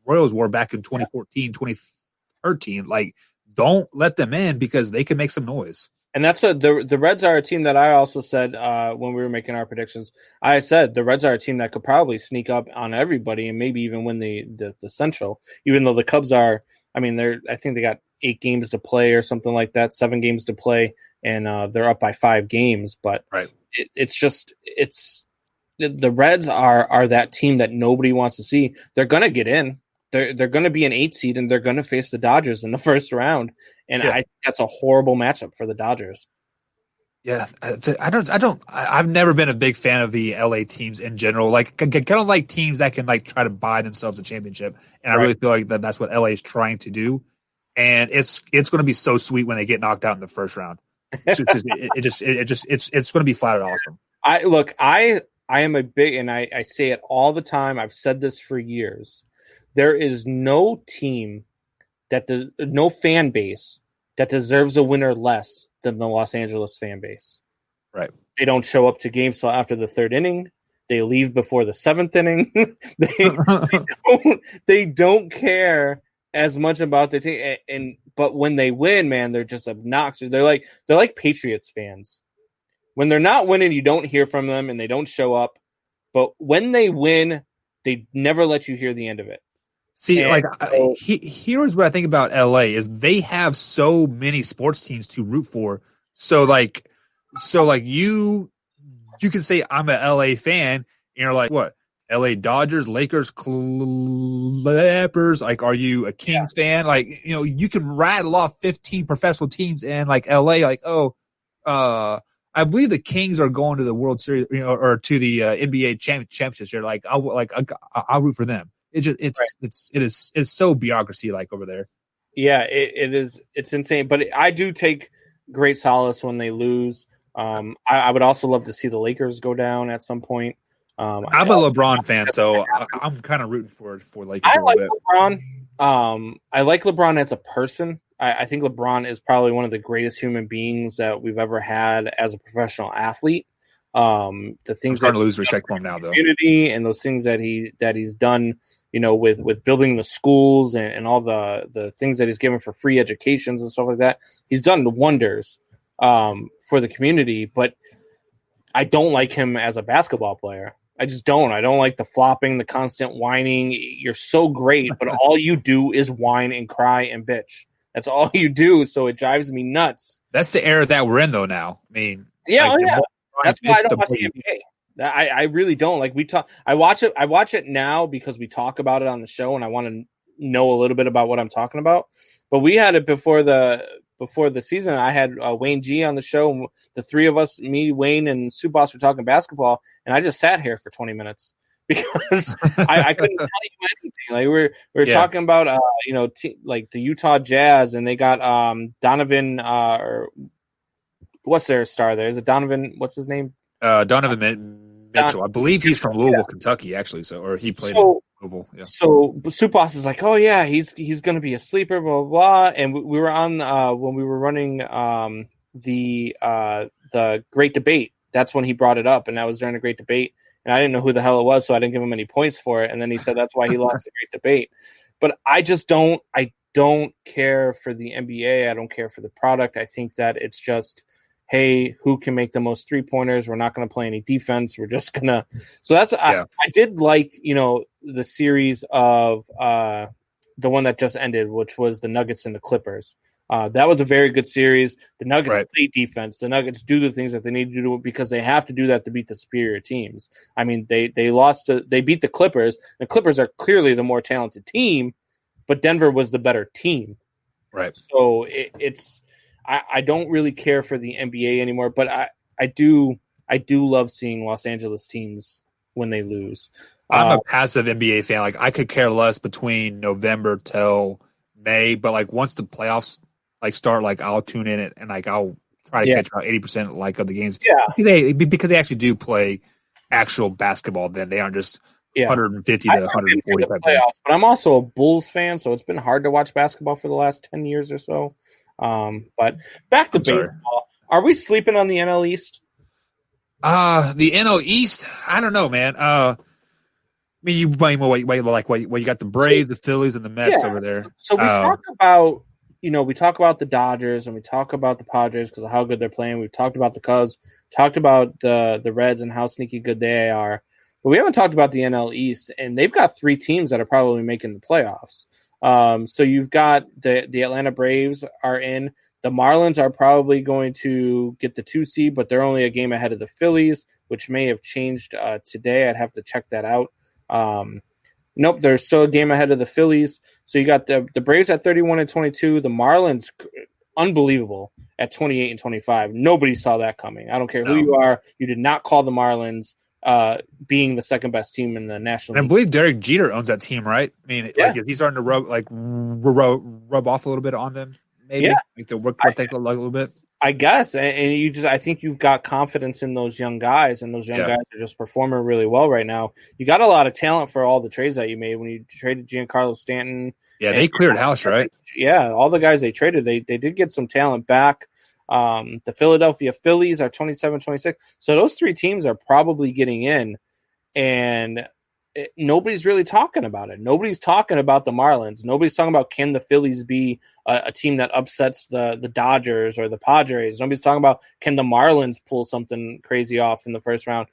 Royals were back in 2014, 2013. Like, don't let them in because they can make some noise. And that's what the Reds are a team that I also said when we were making our predictions. I said the Reds are a team that could probably sneak up on everybody and maybe even win the Central, even though the Cubs are. I mean, I think they got 8 games to play or something like that, 7 games to play, and they're up by 5 games. But it's the Reds are that team that nobody wants to see. They're gonna get in. They're going to be an 8 seed, and they're going to face the Dodgers in the first round. And I think that's a horrible matchup for the Dodgers. Yeah, I've never been a big fan of the LA teams in general. Like, kind of like teams that can like try to buy themselves a championship. And I really feel like that's what LA is trying to do. And it's going to be so sweet when they get knocked out in the first round. It's going to be flat out awesome. I am a big, and I say it all the time. I've said this for years. There is no team no fan base that deserves a winner less than the Los Angeles fan base. Right. They don't show up to games till after the 3rd inning. They leave before the 7th inning. they don't care as much about the team. But when they win, man, they're just obnoxious. They're like Patriots fans. When they're not winning, you don't hear from them and they don't show up. But when they win, they never let you hear the end of it. See, here's what I think about LA is they have so many sports teams to root for. So you can say I'm an LA fan, and you're like, what? LA Dodgers, Lakers, Clippers. Like, are you a Kings fan? Like, you can rattle off 15 professional teams and like LA. Like, I believe the Kings are going to the World Series, or to the NBA championships. You're like, I'll root for them. It is so bureaucracy like over there. Yeah, it is. It's insane. But I do take great solace when they lose. I would also love to see the Lakers go down at some point. I'm a LeBron fan, so I'm kind of rooting for Lakers. I like LeBron. I like LeBron as a person. I think LeBron is probably one of the greatest human beings that we've ever had as a professional athlete. The things I'm starting to lose respect for him now, though. Community and those things that he's done, with building the schools and all the things that he's given for free educations and stuff like that. He's done wonders for the community, but I don't like him as a basketball player. I just don't. I don't like the flopping, the constant whining. You're so great, but all you do is whine and cry and bitch. That's all you do. So it drives me nuts. That's the era that we're in, though. Now, I mean, yeah. That's why I don't watch the NBA. I really don't. Like, I watch it now because we talk about it on the show, and I want to know a little bit about what I'm talking about. But we had it before the season. I had Wayne G on the show, and the three of us, me, Wayne, and Sue Boss, were talking basketball, and I just sat here for 20 minutes because I couldn't tell you anything. Like, we're talking about like the Utah Jazz, and they got Donovan or what's their star there? Is it Donovan? What's his name? Donovan Mitchell. I believe he's from Louisville, Kentucky, actually. He played in Louisville. Yeah. So Supas is like, oh yeah, he's going to be a sleeper, blah, blah, blah. And we were on when we were running the Great Debate. That's when he brought it up, and that was during the Great Debate. And I didn't know who the hell it was, so I didn't give him any points for it. And then he said that's why he lost the Great Debate. But I just don't. I don't care for the NBA. I don't care for the product. I think that it's just, hey, who can make the most 3-pointers? We're not going to play any defense. We're just going to – so that's I did like, the series of the one that just ended, which was the Nuggets and the Clippers. That was a very good series. The Nuggets play defense. The Nuggets do the things that they need to do because they have to do that to beat the superior teams. I mean, they beat the Clippers. The Clippers are clearly the more talented team, but Denver was the better team. Right. So I don't really care for the NBA anymore, but I do love seeing Los Angeles teams when they lose. I'm a passive NBA fan. Like, I could care less between November till May, but like once the playoffs start, I'll tune in it and I'll try to catch about 80% of the games. Yeah, because they actually do play actual basketball. Then they aren't just 150 I've to 140 been to the playoffs, but I'm also a Bulls fan, so it's been hard to watch basketball for the last 10 years or so. But back to baseball. Are we sleeping on the NL East? The NL East, I don't know, man. I mean, you got the Braves, the Phillies, and the Mets over there. So we talk about, we talk about the Dodgers and we talk about the Padres because of how good they're playing. We've talked about the Cubs, talked about the Reds and how sneaky good they are. But we haven't talked about the NL East, and they've got 3 teams that are probably making the playoffs. So you've got the Atlanta Braves are in. The Marlins are probably going to get the 2 seed, but they're only a game ahead of the Phillies, which may have changed today. I'd have to check that out. Nope, they're still a game ahead of the Phillies. So you got the Braves at 31-22. The Marlins, unbelievable, at 28-25. Nobody saw that coming. I don't care who you are. You did not call the Marlins being the second best team in the National League. I believe Derek Jeter owns that team, right? I mean, he's starting to rub off a little bit on them. Maybe like the work take a little bit. I guess, and I think you've got confidence in those young guys, and those young guys are just performing really well right now. You got a lot of talent for all the trades that you made when you traded Giancarlo Stanton. Yeah, they cleared house, right? Yeah, all the guys they traded, they did get some talent back. The Philadelphia Phillies are 27-26. So those 3 teams are probably getting in, and nobody's really talking about it. Nobody's talking about the Marlins. Nobody's talking about can the Phillies be a team that upsets the Dodgers or the Padres. Nobody's talking about can the Marlins pull something crazy off in the first round.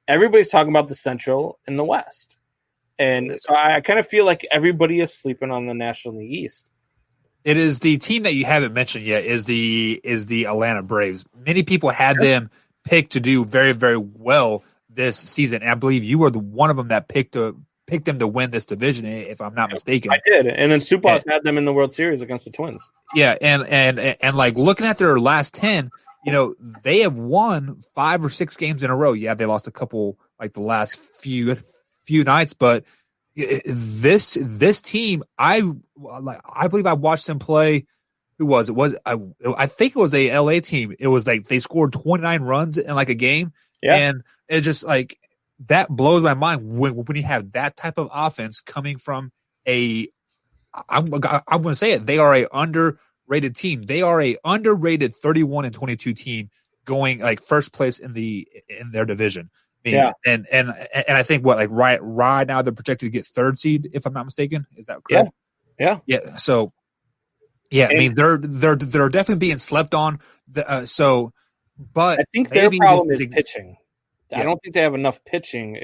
Everybody's talking about the Central and the West. And so I kind of feel like everybody is sleeping on the National League East. It is the team that you haven't mentioned yet is the Atlanta Braves. Many people had them picked to do very, very well this season. And I believe you were the one of them that picked them to win this division, if I'm not mistaken. I did. And then Supas had them in the World Series against the Twins. Yeah, and like looking at their last 10, they have won 5 or 6 games in a row. Yeah, they lost a couple like the last few nights, but this team, I believe I watched them play. Who was it? I think it was a LA team. It was like they scored 29 runs in like a game. Yeah. And it just like that blows my mind when you have that type of offense coming from I'm going to say it. They are a underrated team. They are a underrated 31-22 team going like first place in their division. I mean, and I think right now they're projected to get 3rd seed, if I'm not mistaken. Is that correct? Yeah. So I mean they're definitely being slept on. But I think their problem is pitching. I don't think they have enough pitching.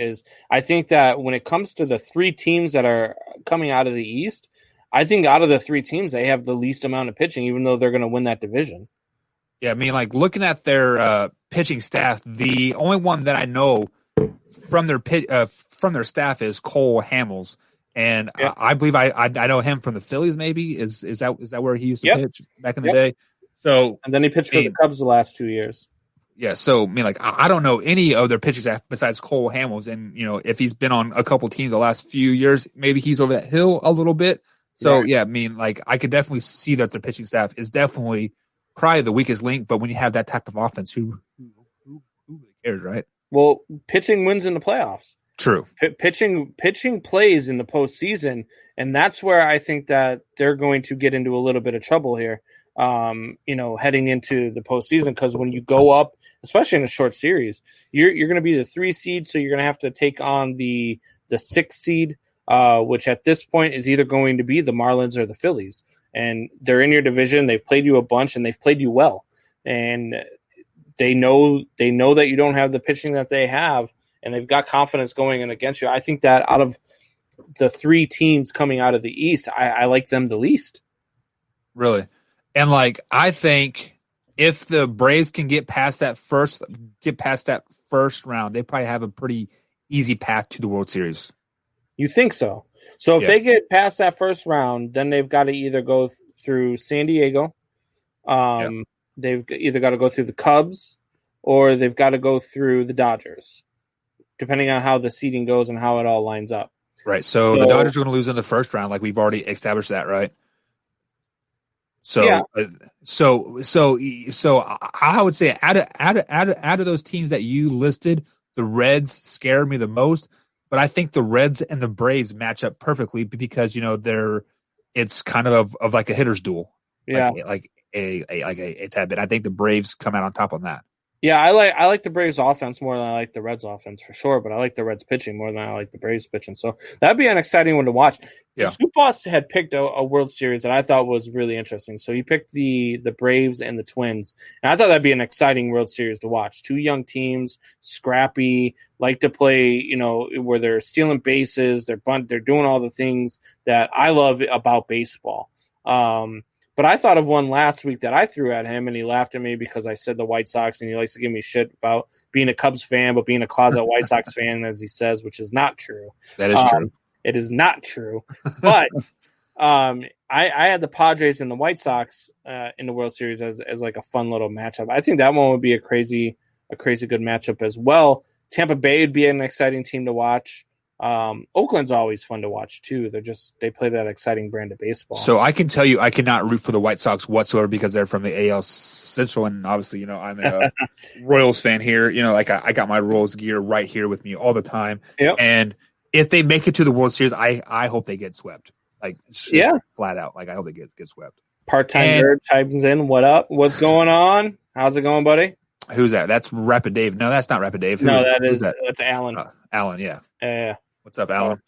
I think that when it comes to the 3 teams that are coming out of the East, I think out of the 3 teams they have the least amount of pitching, even though they're going to win that division. Yeah, I mean, like looking at their pitching staff, the only one that I know from their staff is Cole Hamels, and I believe I know him from the Phillies. Maybe is that where he used to pitch back in the day? So and then he pitched for the Cubs the last 2 years. Yeah, so I mean, like I don't know any other pitching staff besides Cole Hamels, and if he's been on a couple teams the last few years, maybe he's over that hill a little bit. So I mean, like I could definitely see that their pitching staff is definitely probably the weakest link, but when you have that type of offense, who really cares, right? Well, pitching wins in the playoffs. True. Pitching plays in the postseason, and that's where I think that they're going to get into a little bit of trouble here. Heading into the postseason, because when you go up, especially in a short series, you're going to be the 3 seed, so you're going to have to take on the 6 seed, which at this point is either going to be the Marlins or the Phillies. And they're in your division. They've played you a bunch, and they've played you well. And they know that you don't have the pitching that they have, and they've got confidence going in against you. I think that out of the 3 teams coming out of the East, I like them the least. Really? And like I think if the Braves can get past that first round, they probably have a pretty easy path to the World Series. You think so? So if they get past that first round, then they've got to either go through San Diego, they've either got to go through the Cubs, or they've got to go through the Dodgers, depending on how the seeding goes and how it all lines up. Right. So the Dodgers are going to lose in the first round, like we've already established that, right? So, so I would say out of those teams that you listed, the Reds scare me the most. but I think the Reds and the Braves match up perfectly because it's kind of like a hitter's duel. Yeah, like a tad bit. I think the Braves come out on top on that. Yeah, I like the Braves offense more than I like the Reds offense for sure, but I like the Reds pitching more than I like the Braves pitching. So that'd be an exciting one to watch. Yeah. Scoop Boss had picked a World Series that I thought was really interesting. So he picked the Braves and the Twins, and I thought that'd be an exciting World Series to watch. Two young teams, scrappy, like to play, where they're stealing bases, they're doing all the things that I love about baseball. But I thought of one last week that I threw at him, and he laughed at me because I said the White Sox, and he likes to give me shit about being a Cubs fan, but being a closet White Sox fan, as he says, which is not true. That is true. It is not true. But I had the Padres and the White Sox in the World Series as like a fun little matchup. I think that one would be a crazy good matchup as well. Tampa Bay would be an exciting team to watch. Oakland's always fun to watch too. They play that exciting brand of baseball. So I can tell you, I cannot root for the White Sox whatsoever because they're from the AL Central, and obviously, I'm a Royals fan here. I got my Royals gear right here with me all the time. Yep. And if they make it to the World Series, I hope they get swept. Flat out. I hope they get swept. Part-time nerd chimes in. What up? What's going on? How's it going, buddy? Who's that? That's Rapid Dave. No, that's not Rapid Dave. That's Alan. Alan, yeah. Yeah. What's up, Alan?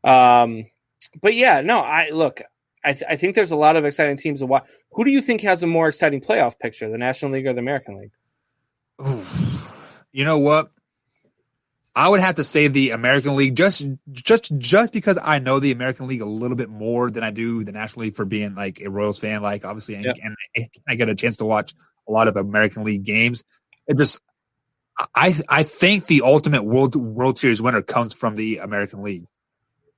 But yeah, no, I think there's a lot of exciting teams to watch. Who do you think has a more exciting playoff picture, the National League or the American League? Oof. You know what? I would have to say the American League just because I know the American League a little bit more than I do the National League for being like a Royals fan, obviously, and I get a chance to watch a lot of American League games. I think the ultimate World Series winner comes from the American League.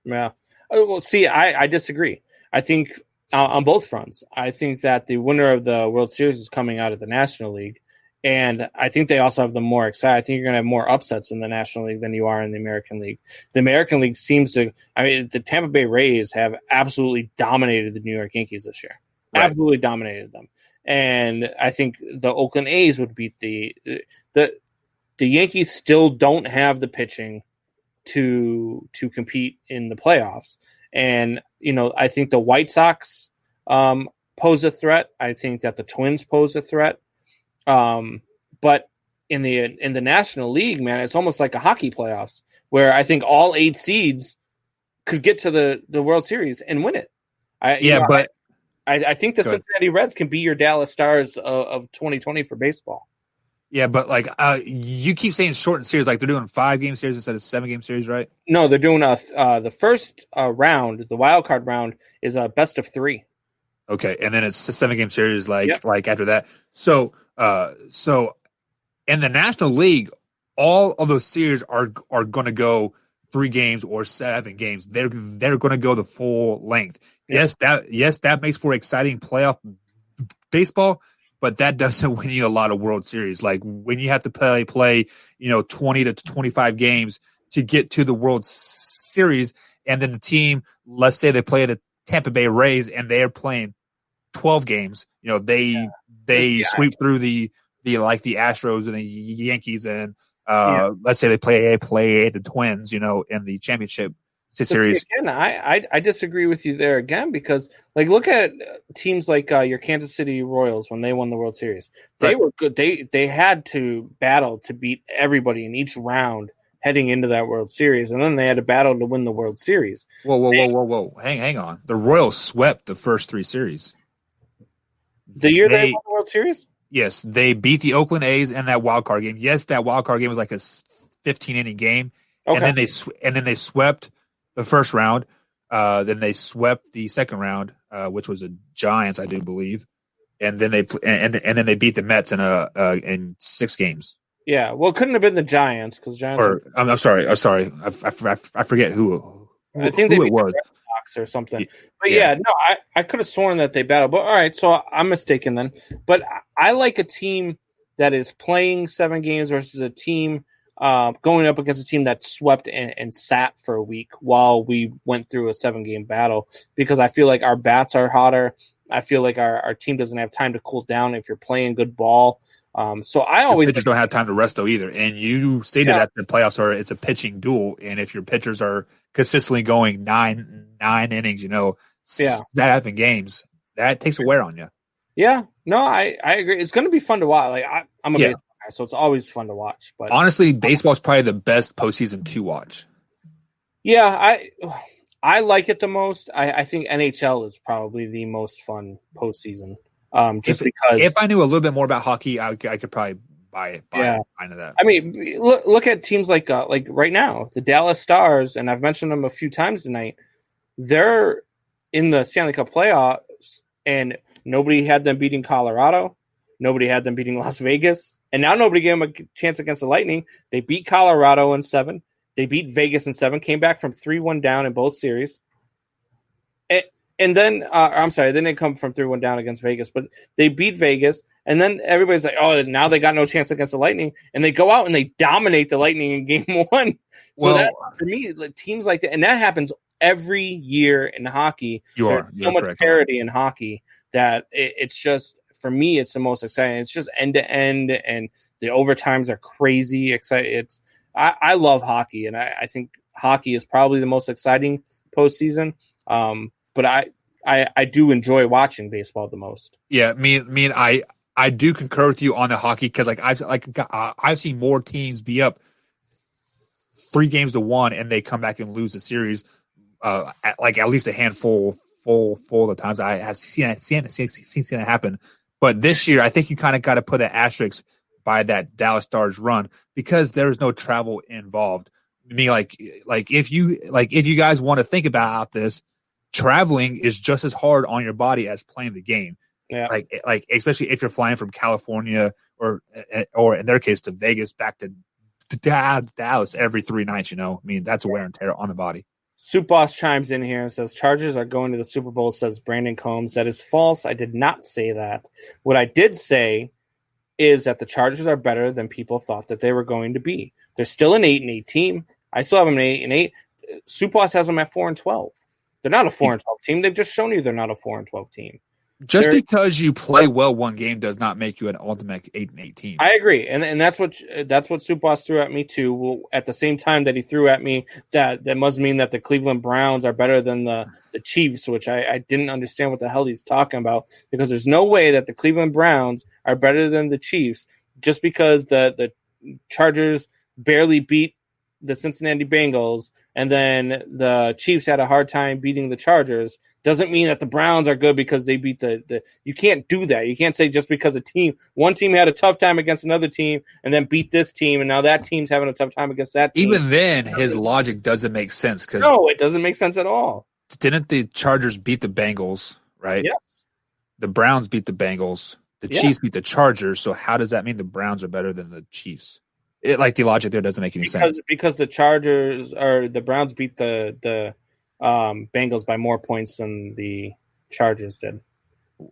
Yeah. Well, see, I disagree. I think on both fronts. I think that the winner of the World Series is coming out of the National League, and I think they also have the more exciting. I think you're going to have more upsets in the National League than you are in the American League. The American League seems to – the Tampa Bay Rays have absolutely dominated the New York Yankees this year. Right. Absolutely dominated them. And I think the Oakland A's would beat the Yankees still don't have the pitching to compete in the playoffs. And, I think the White Sox pose a threat. I think that the Twins pose a threat. But in the National League, man, it's almost like a hockey playoffs where I think all 8 seeds could get to the World Series and win it. I think the Cincinnati Reds can be your Dallas Stars of 2020 for baseball. Yeah, but you keep saying shortened series, they're doing 5-game series instead of 7-game series, right? No, they're doing the first round, the wild card round, is a best of 3. Okay, and then it's a 7-game series, after that. So in the National League, all of those series are going to go 3 games or 7 games. They're going to go the full length. Yeah. Yes, that makes for exciting playoff baseball. But that doesn't win you a lot of World Series. When you have to play 20 to 25 games to get to the World Series, and then the team, let's say they play the Tampa Bay Rays and they're playing 12 games. They sweep through the Astros and the Yankees, and let's say they play the Twins, in the championship series. Again, I disagree with you there again because look at teams like your Kansas City Royals when they won the World Series. They were good. They had to battle to beat everybody in each round heading into that World Series, and then they had to battle to win the World Series. Whoa! Hang on. The Royals swept the first 3 series. The year they won the World Series? Yes, they beat the Oakland A's in that wild card game. Yes, that wild card game was like a 15-inning game, and then they swept the first round. Then they swept the second round, which was the Giants, I do believe, and then they beat the Mets in 6 games. Yeah, well, it couldn't have been the Giants because Giants. I'm sorry. I forget who. I think they beat it was. The Red Sox or something. But I could have sworn that they battled. But all right, so I'm mistaken then. But I like a team that is playing 7 games versus a team going up against a team that swept and sat for a week while we went through a 7-game battle, because I feel like our bats are hotter. I feel like our team doesn't have time to cool down if you're playing good ball. So I always pitchers don't have time to rest though either. And you stated that the playoffs it's a pitching duel, and if your pitchers are consistently going nine innings, 7 games, that takes a wear on you. Yeah, no, I agree. It's going to be fun to watch. Like I'm a baseball guy, so it's always fun to watch. But honestly, baseball is probably the best postseason to watch. Yeah, I like it the most. I think NHL is probably the most fun postseason. Because if I knew a little bit more about hockey, I could probably buy into that. I mean, look at teams like right now, the Dallas Stars, and I've mentioned them a few times tonight. They're in the Stanley Cup playoffs, and nobody had them beating Colorado. Nobody had them beating Las Vegas. And now nobody gave them a chance against the Lightning. They beat Colorado in 7. They beat Vegas in 7, came back from 3-1 down in both series. And then, I'm sorry, then they come from 3-1 down against Vegas, but they beat Vegas. And then everybody's like, oh, now they got no chance against the Lightning. And they go out and they dominate the Lightning in game 1. So that, for me, teams like that, and that happens every year in hockey. There's so much parity in hockey that it's just, for me, it's the most exciting. It's just end to end, and the overtimes are crazy. I love hockey, and I think hockey is probably the most exciting postseason. But I do enjoy watching baseball the most. Yeah, I do concur with you on the hockey, because I've seen more teams be up 3-1 and they come back and lose the series. At least a handful of the times I have seen it happen. But this year, I think you kind of got to put an asterisk by that Dallas Stars run, because there's no travel involved. I mean, if you guys want to think about this, traveling is just as hard on your body as playing the game. Yeah. Like especially if you're flying from California or in their case to Vegas back to Dallas every 3 nights. I mean, that's a wear and tear on the body. Soup Boss chimes in here and says Chargers are going to the Super Bowl. Says Brandon Combs. That is false. I did not say that. What I did say is that the Chargers are better than people thought that they were going to be. They're still an 8-8 team. I still have them at 8-8. Soup Boss has them at 4-12. They're not a 4-12 team. They've just shown you they're not a 4-12 team. Because you play well one game does not make you an ultimate 8-8 team. I agree, and that's what Soup Boss threw at me too. Well, at the same time that he threw at me that must mean that the Cleveland Browns are better than the Chiefs, which I didn't understand what the hell he's talking about, because there's no way that the Cleveland Browns are better than the Chiefs just because the Chargers barely beat the Cincinnati Bengals, and then the Chiefs had a hard time beating the Chargers. Doesn't mean that the Browns are good because they beat the you can't do that. You can't say just because one team had a tough time against another team and then beat this team, and now that team's having a tough time against that team. Even then, his logic doesn't make sense. No, it doesn't make sense at all. Didn't the Chargers beat the Bengals, right? Yes. The Browns beat the Bengals. The Chiefs beat the Chargers. So how does that mean the Browns are better than the Chiefs? The logic there doesn't make any sense. Because the Chargers or the Browns beat the Bengals by more points than the Chargers did.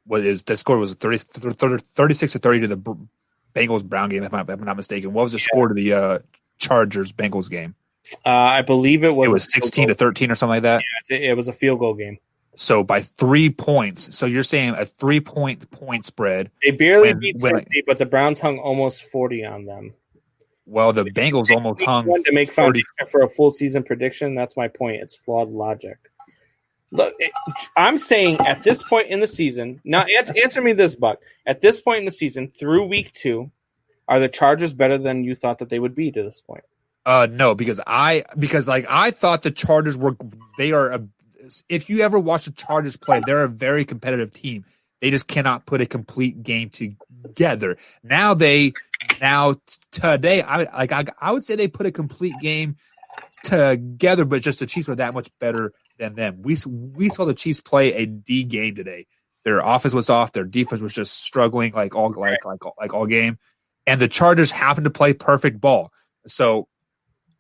The score was 36-30 to the Bengals Brown game, if I'm not mistaken. What was the score to the Chargers Bengals game? I believe it was 16-13 or something like that. Yeah, it was a field goal game. So by 3 points. So you're saying a 3-point spread. They barely beat 60, but the Browns hung almost 40 on them. Well, the Bengals almost hung to make 30 for a full season prediction. That's my point. It's flawed logic. Look, I'm saying at this point in the season, now answer me this, Buck. At this point in the season, through week 2, are the Chargers better than you thought that they would be to this point? No, because I thought the Chargers if you ever watch the Chargers play, they're a very competitive team. They just cannot put a complete game together. Today, I would say they put a complete game together, but just the Chiefs were that much better than them. We saw the Chiefs play a D game today. Their offense was off, their defense was just struggling all game, and the Chargers happened to play perfect ball. So,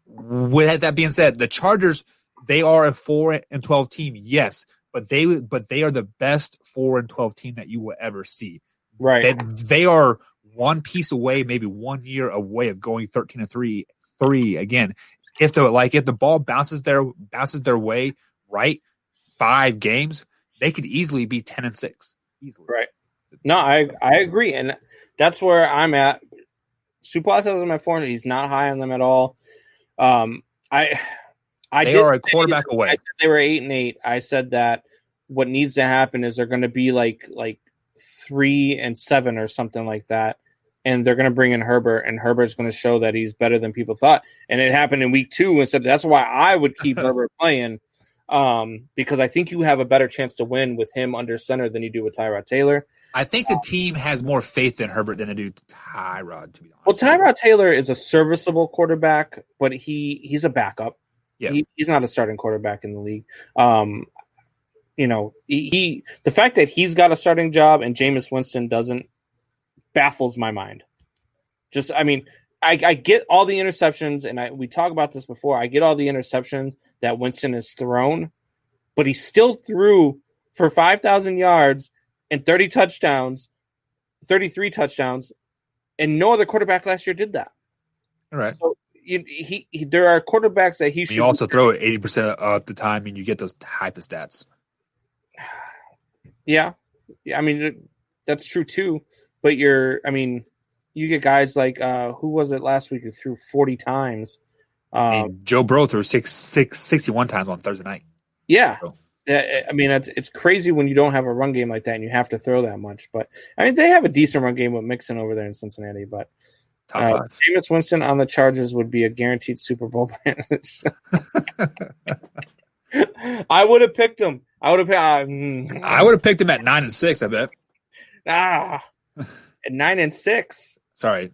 with that being said, the Chargers, they are a 4-12 team, yes. But they are the best 4-12 team that you will ever see. Right. They are one piece away, maybe 1 year away of going 13-3 again. If the ball bounces their way, right, 5 games, they could easily be 10-6. Easily. Right. No, I agree, and that's where I'm at. Suplas has him at 4. He's not high on them at all. They are a quarterback away. I said they were 8-8. I said that what needs to happen is they're going to be like 3-7 or something like that, and they're going to bring in Herbert, and Herbert's going to show that he's better than people thought. And it happened in week 2, and so that's why I would keep Herbert playing, because I think you have a better chance to win with him under center than you do with Tyrod Taylor. I think the team has more faith in Herbert than they do Tyrod, to be honest. Well, Tyrod Taylor is a serviceable quarterback, but he's a backup. Yeah. He's not a starting quarterback in the league. The fact that he's got a starting job and Jameis Winston doesn't baffles my mind. I get all the interceptions, and we talk about this before. I get all the interceptions that Winston has thrown, but he still threw for 5,000 yards and 33 touchdowns, and no other quarterback last year did that. All right. So there are quarterbacks that he should. You also throw it 80% of the time, and you get those type of stats. Yeah, I mean that's true too. But you get guys like who was it last week who threw 40 times? Joe Burrow threw 61 times on Thursday night. Yeah. So. It's crazy when you don't have a run game like that and you have to throw that much. But they have a decent run game with Mixon over there in Cincinnati. But Jameis Winston on the Chargers would be a guaranteed Super Bowl advantage. I would have picked him. I would have picked him at 9-6. I bet. At 9-6. Sorry,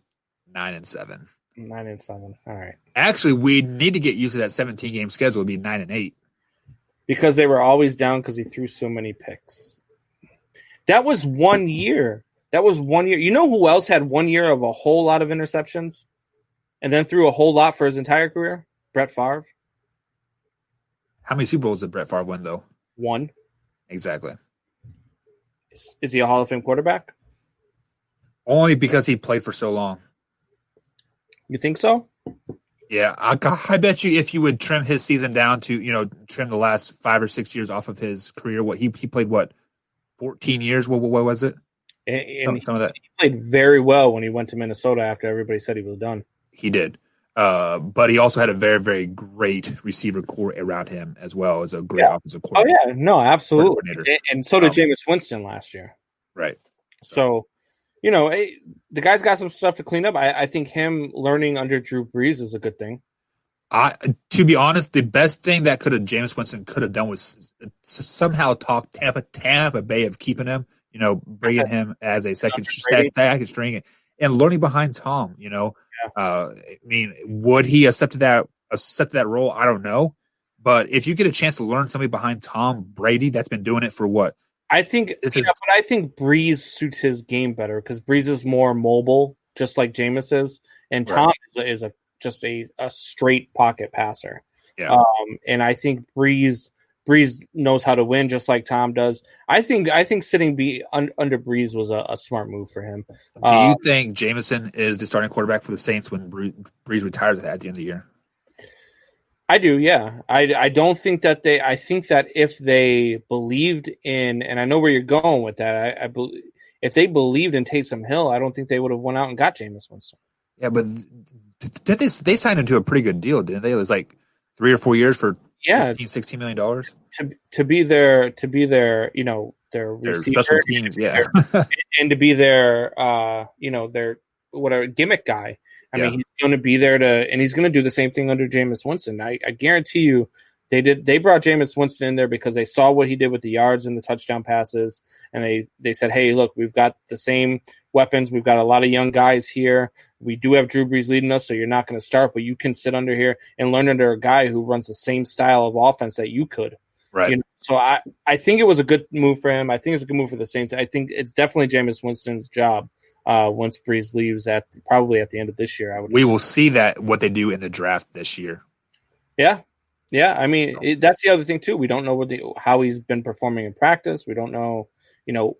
9-7. 9-7. All right. Actually, we need to get used to that 17-game schedule. It'd be 9-8. Because they were always down because he threw so many picks. That was 1 year. You know who else had 1 year of a whole lot of interceptions and then threw a whole lot for his entire career? Brett Favre. How many Super Bowls did Brett Favre win, though? 1. Exactly. Is he a Hall of Fame quarterback? Only because he played for so long. You think so? Yeah, I bet you if you would trim his season down to, trim the last 5 or 6 years off of his career, he played 14 years? What was it? And some of that. He played very well when he went to Minnesota after everybody said he was done. He did. But he also had a very, very great receiver core around him as well as a great offensive coordinator. Oh, yeah. No, absolutely. And so did Jameis Winston last year. Right. So the guy's got some stuff to clean up. I think him learning under Drew Brees is a good thing. To be honest, the best thing that Jameis Winston could have done was somehow talk Tampa Bay of keeping him, bringing him as a second string and learning behind Tom. Would he accept that role? I don't know. But if you get a chance to learn somebody behind Tom Brady, that's been doing it for what? I think Breeze suits his game better because Breeze is more mobile, just like Jameis is, and Tom is just a straight pocket passer. Yeah. And I think Breeze knows how to win, just like Tom does. I think sitting under Breeze was a smart move for him. Do you think Jameson is the starting quarterback for the Saints when Breeze retires at the end of the year? I do, yeah. I don't think that I think that if they believed in, and I know where you're going with that, I believe if they believed in Taysom Hill, I don't think they would have went out and got Jameis Winston. Yeah, but they signed him to a pretty good deal, didn't they? It was like 3 or 4 years for $16 million to be their their receiver, special teams, and to be their their whatever gimmick guy. I mean, he's going to be there and he's going to do the same thing under Jameis Winston. I guarantee you, they brought Jameis Winston in there because they saw what he did with the yards and the touchdown passes, and they said, hey, look, we've got the same weapons. We've got a lot of young guys here. We do have Drew Brees leading us, so you're not going to start, but you can sit under here and learn under a guy who runs the same style of offense that you could. Right. So I think it was a good move for him. I think it's a good move for the Saints. I think it's definitely Jameis Winston's job once Brees leaves probably at the end of this year. We will see what they do in the draft this year. Yeah. Yeah. I mean, that's the other thing too. We don't know how he's been performing in practice. We don't know,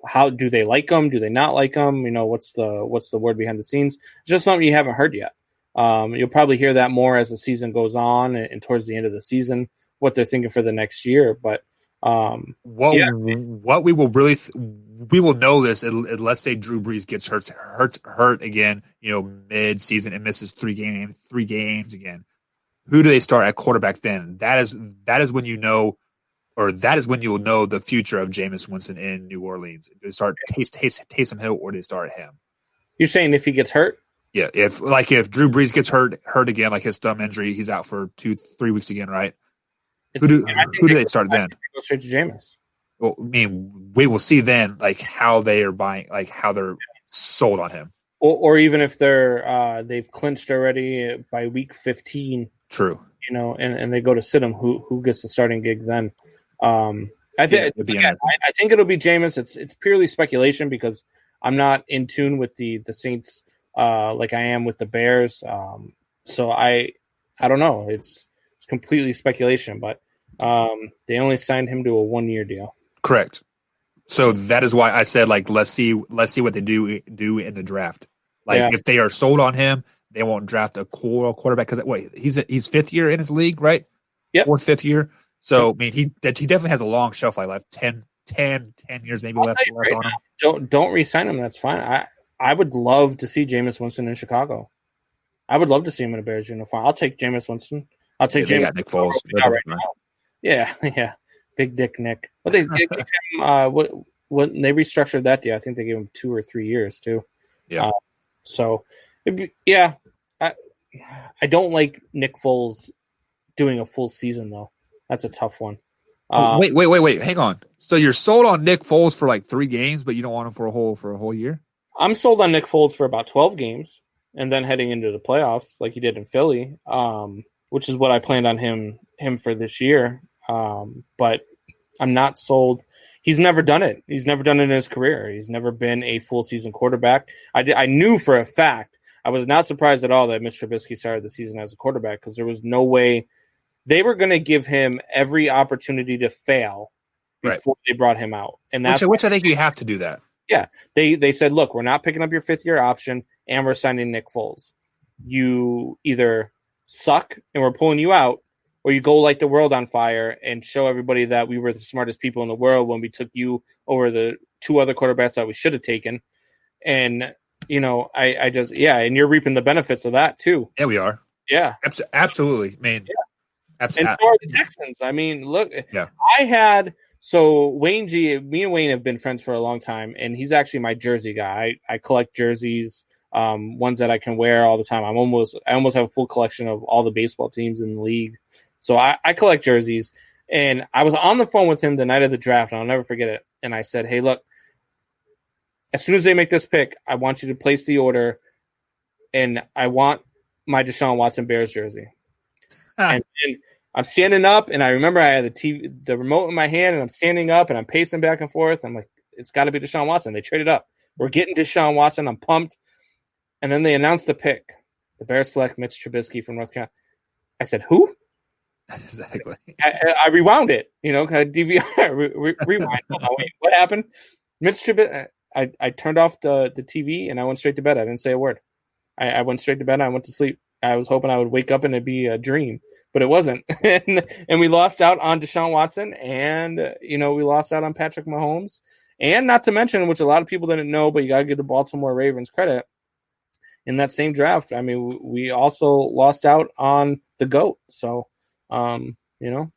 how do they like him? Do they not like him? What's the word behind the scenes? It's just something you haven't heard yet. You'll probably hear that more as the season goes on and towards the end of the season, what they're thinking for the next year. But What we will really we will know this unless say Drew Brees gets hurt again, mid season and misses three games again. Who do they start at quarterback then? That is when you know, or that is when you will know the future of Jameis Winston in New Orleans. Do they start Taysom Hill, or do they start him? You're saying if he gets hurt? Yeah, if Drew Brees gets hurt again, like his thumb injury, he's out for 2-3 weeks again, right? Who do they start then? Go straight to Jameis. Well, I mean, we will see then, like how they are buying, like how they're sold on him, or even if they've clinched already by week 15. True. And they go to sit him. Who gets the starting gig then? I think it'll be Jameis. It's purely speculation because I'm not in tune with the Saints like I am with the Bears. So I don't know. It's completely speculation, but they only signed him to a 1-year deal. Correct. So that is why I said, like, let's see what they do in the draft. Like, if they are sold on him, they won't draft a quarterback because he's fifth year in his league, right? Yep. 4th, 5th year. So I mean, he definitely has a long shelf life left. 10 years maybe left on him. Don't re-sign him. That's fine. I would love to see Jameis Winston in Chicago. I would love to see him in a Bears uniform. I'll take Jameis Winston. I'll take Jameis. Nick Foles right now. Yeah. Big Dick Nick. But they gave him when they restructured that deal, I think they gave him 2 or 3 years too. Yeah. I don't like Nick Foles doing a full season though. That's a tough one. Wait. Hang on. So you're sold on Nick Foles for like 3 games, but you don't want him for a whole year? I'm sold on Nick Foles for about 12 games and then heading into the playoffs like he did in Philly, which is what I planned on him for this year. But I'm not sold. He's never done it. He's never done it in his career. He's never been a full season quarterback. I knew for a fact. I was not surprised at all that Mr. Trubisky started the season as a quarterback because there was no way they were going to give him every opportunity to fail before they brought him out. And that's which I think you have to do that. Yeah. They said, look, we're not picking up your 5th-year option and we're signing Nick Foles. You either suck and we're pulling you out, or you go light the world on fire and show everybody that we were the smartest people in the world when we took you over the 2 other quarterbacks that we should have taken. And, I just, and you're reaping the benefits of that too. Yeah, we are. Yeah. Absolutely. Man. Yeah. Absolutely. And so are the Texans. I mean, look, me and Wayne have been friends for a long time, and he's actually my jersey guy. I collect jerseys, ones that I can wear all the time. I almost have a full collection of all the baseball teams in the league. So I collect jerseys, and I was on the phone with him the night of the draft, and I'll never forget it. And I said, hey, look, as soon as they make this pick, I want you to place the order, and I want my Deshaun Watson Bears jersey. And I'm standing up, and I remember I had the remote in my hand, and I'm standing up, and I'm pacing back and forth. I'm like, it's got to be Deshaun Watson. They traded up. We're getting Deshaun Watson. I'm pumped. And then they announced the pick. The Bears select Mitch Trubisky from North Carolina. I said, who? Exactly. I rewound it, DVR. Rewind. Wait, what happened? Mitch Trubisky. I turned off the TV, and I went straight to bed. I didn't say a word. I went straight to bed, and I went to sleep. I was hoping I would wake up and it'd be a dream, but it wasn't. And we lost out on Deshaun Watson, and we lost out on Patrick Mahomes, and not to mention, which a lot of people didn't know, but you got to give the Baltimore Ravens credit. In that same draft, I mean, we also lost out on the GOAT. So, I knew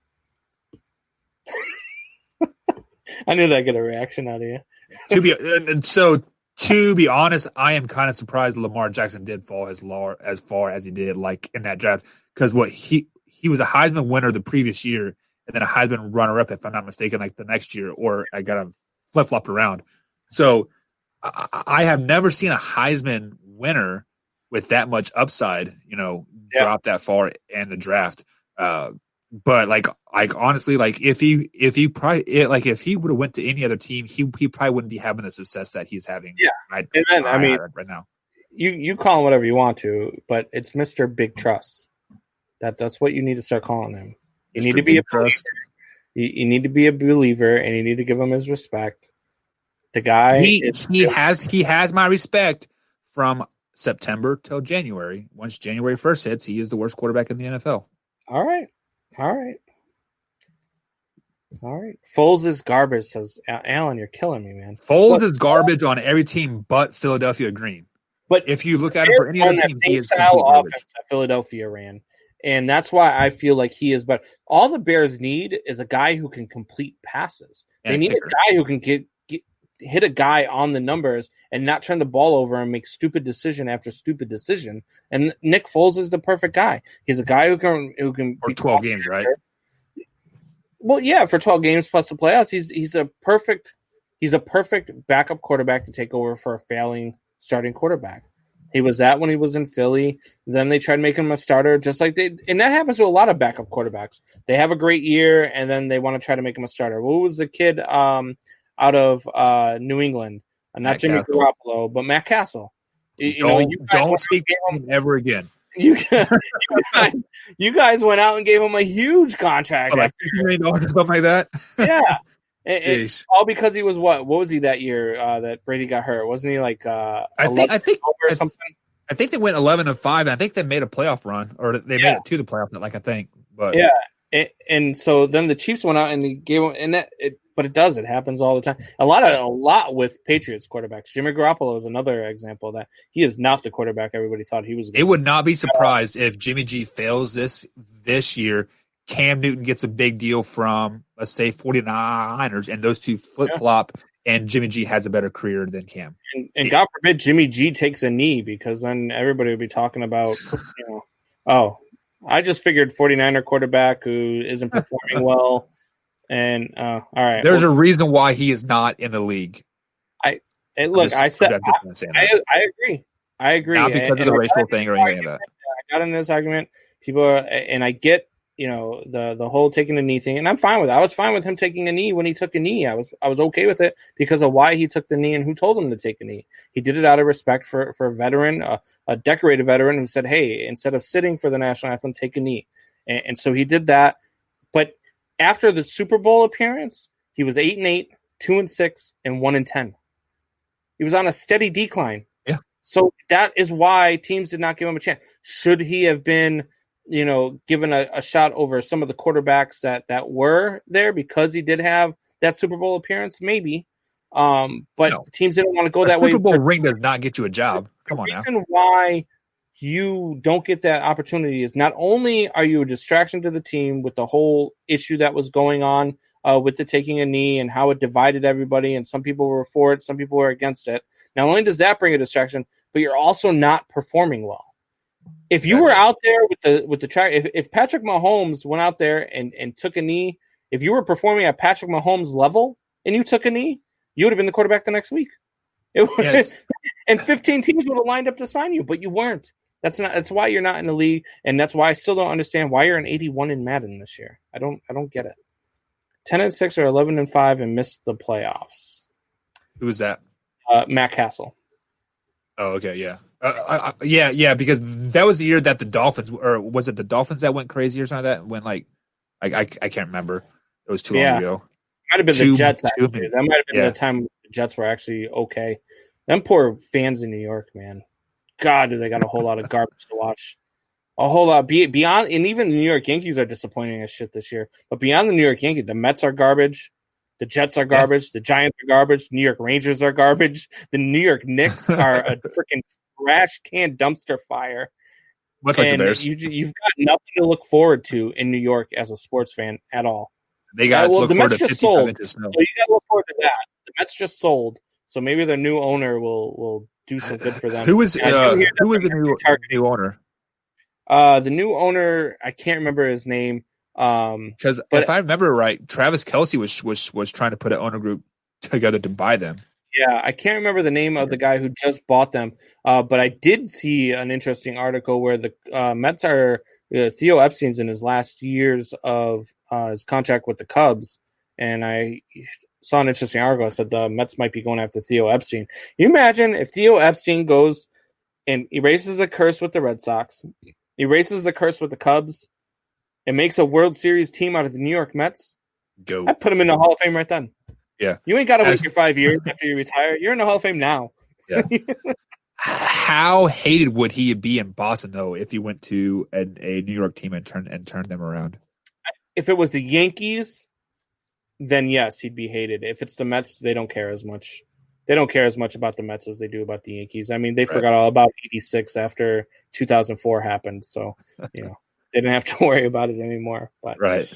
that'd get a reaction out of you. To be honest, I am kind of surprised Lamar Jackson did fall as far as he did, like in that draft, because he was a Heisman winner the previous year, and then a Heisman runner-up, if I'm not mistaken, like the next year, or I got to flip-flopped around. So I have never seen a Heisman winner with that much upside, drop that far in the draft. But honestly, if he would have went to any other team, he probably wouldn't be having the success that he's having. Yeah, right now. You call him whatever you want to, but it's Mr. Big Trust. That's what you need to start calling him. You need to be a trust. You need to be a believer, and you need to give him his respect. The guy, he has my respect from September till January. Once January 1st hits, he is the worst quarterback in the NFL. All right. All right. Foles is garbage, says Alan. You're killing me, man. Foles is garbage on every team but Philadelphia Green. But if you look at him for any other team, he is style offense that Philadelphia ran. And that's why I feel like he is better. All the Bears need is a guy who can complete passes. They need a guy who can hit a guy on the numbers and not turn the ball over and make stupid decision after stupid decision. And Nick Foles is the perfect guy. He's a guy who can for 12 games, right? Well, yeah, for 12 games plus the playoffs, he's a perfect backup quarterback to take over for a failing starting quarterback. He was that when he was in Philly. Then they tried making him a starter, just like and that happens to a lot of backup quarterbacks. They have a great year, and then they want to try to make him a starter. What was the kid out of New England? Not Jimmy Garoppolo, but Matt Castle. Don't speak to him ever again. You guys went out and gave him a huge contract, like $50 million or something like that. Yeah. It's all because he was what was he that year that Brady got hurt? Wasn't he like I think they went 11-5, and I think they made a playoff run, or they made it to the playoff. I think, but and so then the Chiefs went out and they gave him, but it happens all the time. A lot with Patriots quarterbacks. Jimmy Garoppolo is another example of that he is not the quarterback everybody thought he was. It would not be surprised if Jimmy G fails this year. Cam Newton gets a big deal from, let's say, 49ers, and those two flip-flop, and Jimmy G has a better career than Cam. And God forbid Jimmy G takes a knee, because then everybody would be talking about, I just figured 49er quarterback who isn't performing well. And, all right. There's a reason why he is not in the league. I agree. Not because of the racial thing or anything like that. I got in this argument. And I get, the whole taking a knee thing, and I'm fine with it. I was fine with him taking a knee when he took a knee. I was okay with it because of why he took the knee and who told him to take a knee. He did it out of respect for a veteran, a decorated veteran who said, "Hey, instead of sitting for the national anthem, take a knee." And so he did that. But after the Super Bowl appearance, he was 8-8, 2-6, and 1-10. He was on a steady decline. Yeah. So that is why teams did not give him a chance. Should he have been given a shot over some of the quarterbacks that were there because he did have that Super Bowl appearance? Maybe. But teams didn't want to go that way. Super Bowl ring does not get you a job. Come on now. The reason why you don't get that opportunity is not only are you a distraction to the team with the whole issue that was going on with the taking a knee and how it divided everybody, and some people were for it, some people were against it. Not only does that bring a distraction, but you're also not performing well. If you were out there with the track, if Patrick Mahomes went out there and took a knee, if you were performing at Patrick Mahomes' level and you took a knee, you would have been the quarterback the next week. Yes. And 15 teams would have lined up to sign you, but you weren't. That's why you're not in the league, and that's why I still don't understand why you're an 81 in Madden this year. I don't get it. 10-6 or 11-5 and missed the playoffs. Who was that? Matt Castle. Oh, okay, yeah. Yeah, because that was the year that the Dolphins, or was it the Dolphins that went crazy or something like that? When I can't remember. It was too long ago. Might have been the Jets. That might have been the time the Jets were actually okay. Them poor fans in New York, man. God, do they got a whole lot of garbage to watch. A whole lot beyond, and even the New York Yankees are disappointing as shit this year. But beyond the New York Yankees, the Mets are garbage. The Jets are garbage. The Giants are garbage. New York Rangers are garbage. The New York Knicks are a freaking trash can dumpster fire. Much like the Bears. You've got nothing to look forward to in New York as a sports fan at all. They got the Mets just sold. So you got to look forward to that. The Mets just sold, so maybe their new owner will do some good for them. Who was the new owner? The new owner, I can't remember his name. Because if I remember right, Travis Kelce was trying to put an owner group together to buy them. Yeah, I can't remember the name of the guy who just bought them. But I did see an interesting article where the Mets are Theo Epstein's in his last years of his contract with the Cubs, and I saw an interesting article that said the Mets might be going after Theo Epstein. Can you imagine if Theo Epstein goes and erases the curse with the Red Sox, erases the curse with the Cubs, and makes a World Series team out of the New York Mets? Go. I'd put him in the Hall of Fame right then. Yeah. You ain't got to wait your 5 years after you retire. You're in the Hall of Fame now. Yeah. How hated would he be in Boston, though, if he went to a New York team and turned them around? If it was the Yankees then yes, he'd be hated. If it's the Mets, they don't care as much. They don't care as much about the Mets as they do about the Yankees. I mean, they forgot all about 86 after 2004 happened. So, they didn't have to worry about it anymore. But right.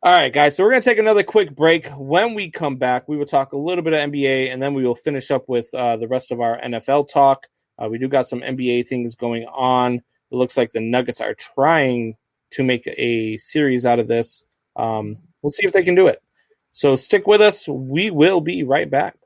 All right, guys. So we're going to take another quick break. When we come back, we will talk a little bit of NBA, and then we will finish up with the rest of our NFL talk. We do got some NBA things going on. It looks like the Nuggets are trying to make a series out of this. We'll see if they can do it. So stick with us. We will be right back.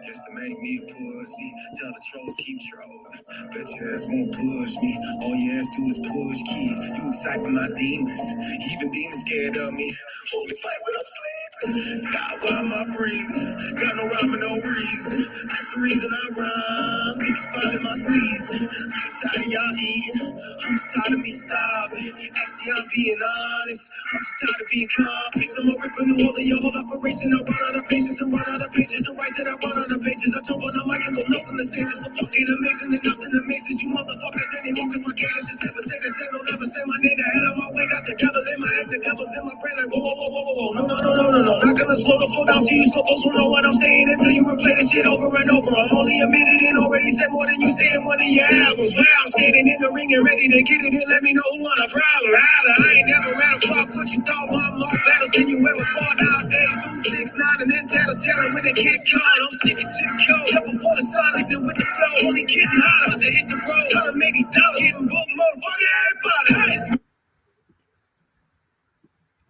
Just to make me a pussy, tell the trolls keep trolling. Bet your ass won't push me. All your ass do is push keys. You exciting my demons. Even demons scared of me. Only fight when I'm sleeping. God, why am I breathing? Got no rhyme and no reason. That's the reason I rhyme. Niggas finding my season. I'm tired of y'all eating. I'm just tired of me starving. Actually, I'm being honest. I'm just tired of being complex. I'm gonna rip a new hole in your whole operation. I run out of patience and run out of pages to write that I run out of pages. I jump on the mic and go nuts on the stages. I'm fucking amazing and nothing amazes you motherfuckers anymore. Cause my cadence is devastating. Say no, never say my name. The hell of my way. Got the devil in my head. The devil's in my brain. Like whoa, whoa, whoa, whoa, whoa. No. Not gonna slow the flow down so you supposed to know what I'm saying until you replay this shit over and over. I'm only admitted and already said more than you say in one of your albums. Wow, I'm standing in the ring and ready to get it and let me know who want a problem. Holla, I ain't never had a fuck what you thought. I'm more battles than you ever fought nowadays. 2, 6, 9 and then tattle when they can't call. I'm sticking to the code. Jump before the sun, sipping with the flow. Only getting hotter to hit the road. Trying to make these dollars. Getting both motherfucking everybody.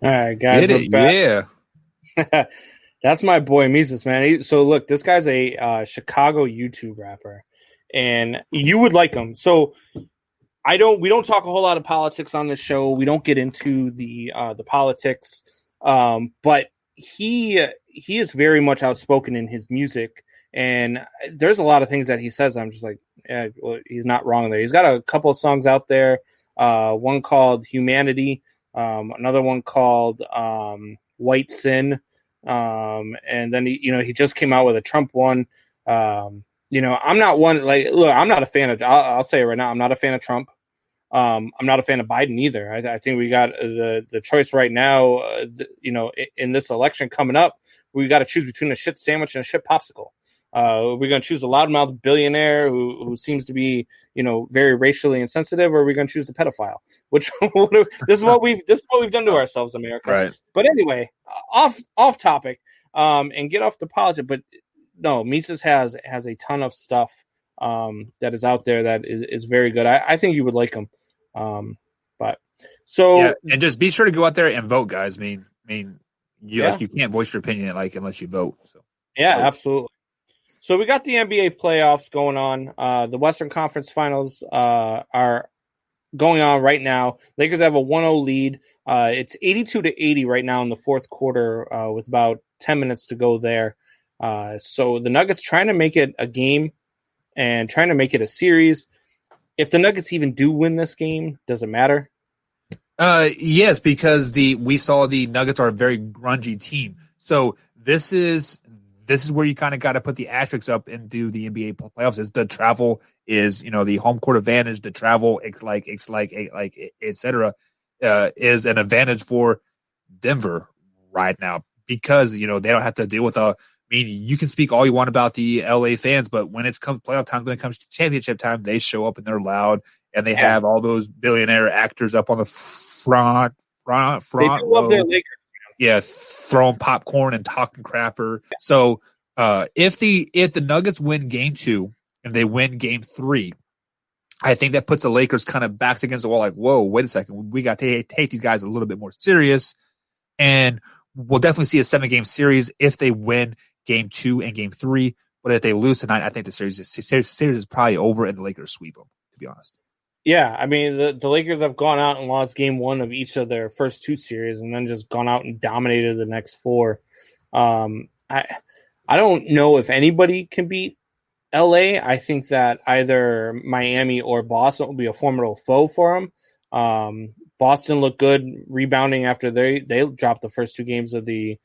All right, guys. Yeah. That's my boy Mises, man. So look, this guy's a Chicago YouTube rapper, and you would like him. So we don't talk a whole lot of politics on this show. We don't get into the politics, but he is very much outspoken in his music, and there's a lot of things that he says. I'm just like, yeah, well, he's not wrong there. He's got a couple of songs out there. One called Humanity. Another one called White Sin, and then he just came out with a Trump one. I'm not one look. I'm not a fan of. I'll say it right now. I'm not a fan of Trump. I'm not a fan of Biden either. I think we got the choice right now. In this election coming up, we got to choose between a shit sandwich and a shit popsicle. We're going to choose a loudmouth billionaire who seems to be, very racially insensitive, or are we going to choose the pedophile? Which this is what we've done to ourselves, America. Right. But anyway, off topic, and get off the politics. But no, Mises has a ton of stuff that is out there that is very good. I think you would like him. And just be sure to go out there and vote, guys. I mean, you can't voice your opinion unless you vote. So yeah, absolutely. So we got the NBA playoffs going on. The Western Conference Finals are going on right now. Lakers have a 1-0 lead. It's 82-80 right now in the fourth quarter with about 10 minutes to go there. So the Nuggets trying to make it a game and trying to make it a series. If the Nuggets even do win this game, does it matter? Yes, because we saw the Nuggets are a very grungy team. So this is where you kind of got to put the asterisks up and do the NBA playoffs. Is the travel is the home court advantage, the travel etc. Is an advantage for Denver right now because they don't have to deal with you can speak all you want about the LA fans, but when it comes playoff time, when it comes to championship time, they show up and they're loud and they have all those billionaire actors up on the front. They do love their Lakers. Yeah, throwing popcorn and talking crapper. So if the Nuggets win game 2 and they win game 3, I think that puts the Lakers kind of backs against the wall like, whoa, wait a second. We got to take these guys a little bit more serious. And we'll definitely see a 7-game series if they win game 2 and game 3. But if they lose tonight, I think the series is probably over and the Lakers sweep them, to be honest. Yeah, I mean, the Lakers have gone out and lost game 1 of each of their first 2 series and then just gone out and dominated the next 4. I don't know if anybody can beat LA. I think that either Miami or Boston will be a formidable foe for them. Boston looked good rebounding after they dropped the first 2 games of the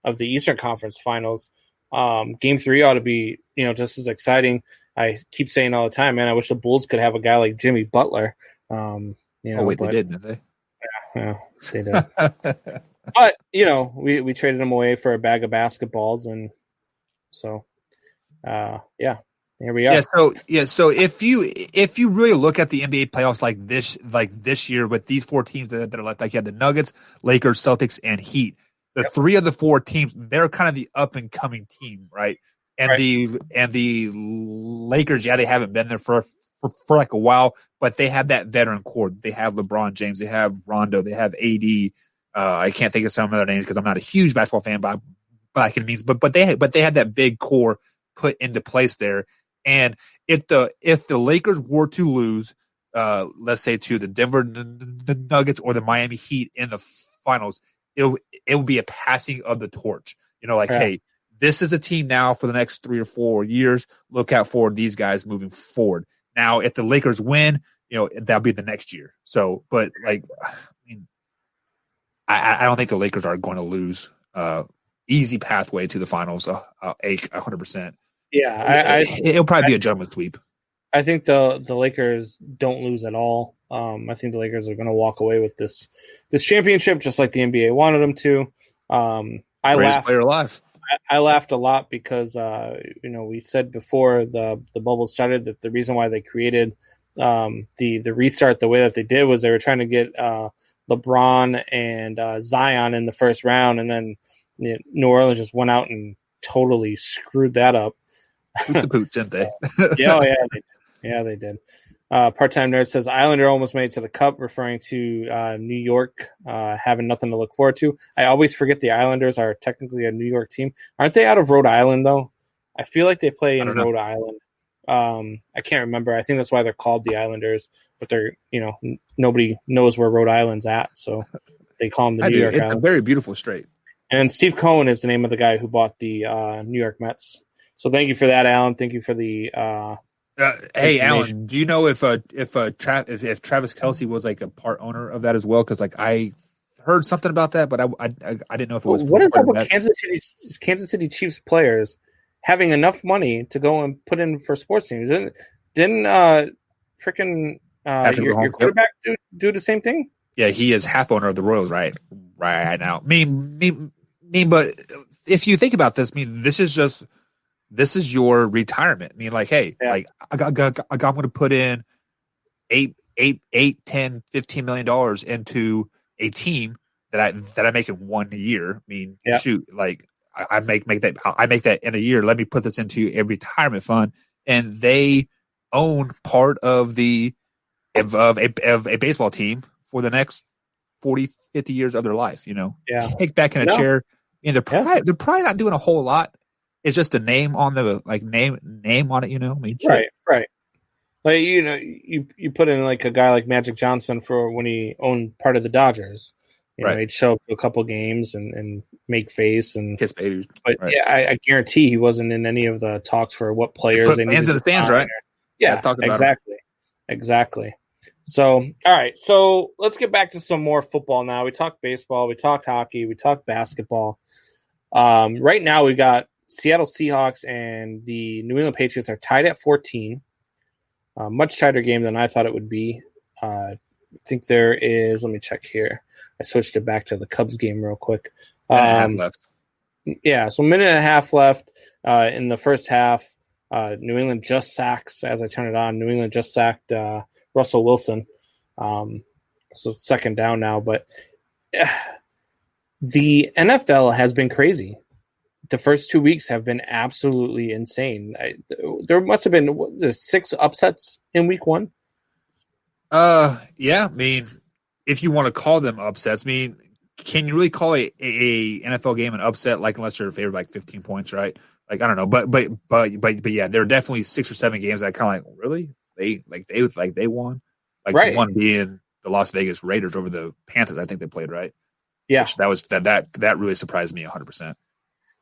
the Eastern Conference Finals. Game 3 ought to be, just as exciting. I keep saying all the time, man, I wish the Bulls could have a guy like Jimmy Butler. They did, didn't they? Yeah, they did. But, we traded him away for a bag of basketballs, and so here we are. So if you really look at the NBA playoffs like this year with these 4 teams that are left, like you had the Nuggets, Lakers, Celtics, and Heat. The 3 of the 4 teams, they're kind of the up and coming team, right? And the Lakers, they haven't been there for like a while, but they have that veteran core. They have LeBron James, they have Rondo, they have AD. I can't think of some other names because I'm not a huge basketball fan by any means, but they had that big core put into place there. And if the Lakers were to lose, let's say to the Denver Nuggets or the Miami Heat in the finals, it would be a passing of the torch. Hey, this is a team now for the next 3 or 4 years. Look out for these guys moving forward. Now, if the Lakers win, that'll be the next year. So, but I don't think the Lakers are going to lose. Easy pathway to the finals, 100%. Yeah, it'll probably be a gentleman's sweep. I think the Lakers don't lose at all. I think the Lakers are going to walk away with this championship, just like the NBA wanted them to. Greatest player alive. I laughed a lot because we said before the bubble started that the reason why they created the restart the way that they did was they were trying to get LeBron and Zion in the first round, and then New Orleans just went out and totally screwed that up. The boots, didn't they? They did. Part-time Nerd says Islander almost made it to the Cup, referring to New York having nothing to look forward to. I always forget the Islanders are technically a New York team. Aren't they out of Rhode Island, though? I feel like they play in Rhode Island. I can't remember. I think that's why they're called the Islanders, but they're, nobody knows where Rhode Island's at, so they call them the New York Islanders. It's a very beautiful strait. And Steve Cohen is the name of the guy who bought the New York Mets. So thank you for that, Alan. Thank you for the hey, Alan, do you know if Travis Kelce was like a part owner of that as well? Because I heard something about that, but I didn't know if it was. What is up with Kansas City Chiefs players having enough money to go and put in for sports teams? Didn't freaking your quarterback do the same thing? Yeah, he is half owner of the Royals right now. But if you think about this, this is your retirement. Hey, I'm going to put in $8, $10, $15 million into a team that I make in 1 year. Shoot, I make that in a year. Let me put this into a retirement fund, and they own part of a baseball team for the next 40, 50 years of their life. Kick back in a chair. They're probably not doing a whole lot. It's just a name on the name on it. Right. Like you put in like a guy like Magic Johnson for when he owned part of the Dodgers. He'd show up to a couple games and make face and kiss babies. But I guarantee he wasn't in any of the talks for what players they needed. Fans in the stands, right? Yeah, exactly. So, all right. So let's get back to some more football now. We talked baseball, we talked hockey, we talked basketball. Right now we got Seattle Seahawks and the New England Patriots are tied at 14. Much tighter game than I thought it would be. I think there is. Let me check here. I switched it back to the Cubs game real quick. Left. Yeah, so a minute and a half left in the first half. New England just sacks as I turn it on. New England just sacked Russell Wilson. So it's second down now. But the NFL has been crazy. The first 2 weeks have been absolutely insane. There must have been 6 upsets in week 1. Yeah. If you want to call them upsets, can you really call a NFL game an upset? Unless you're favored 15 points, right? I don't know, but yeah, there are definitely 6 or 7 games that kind of really they won. Right. The one being the Las Vegas Raiders over the Panthers. I think they played right. Yeah, which that really surprised me 100%.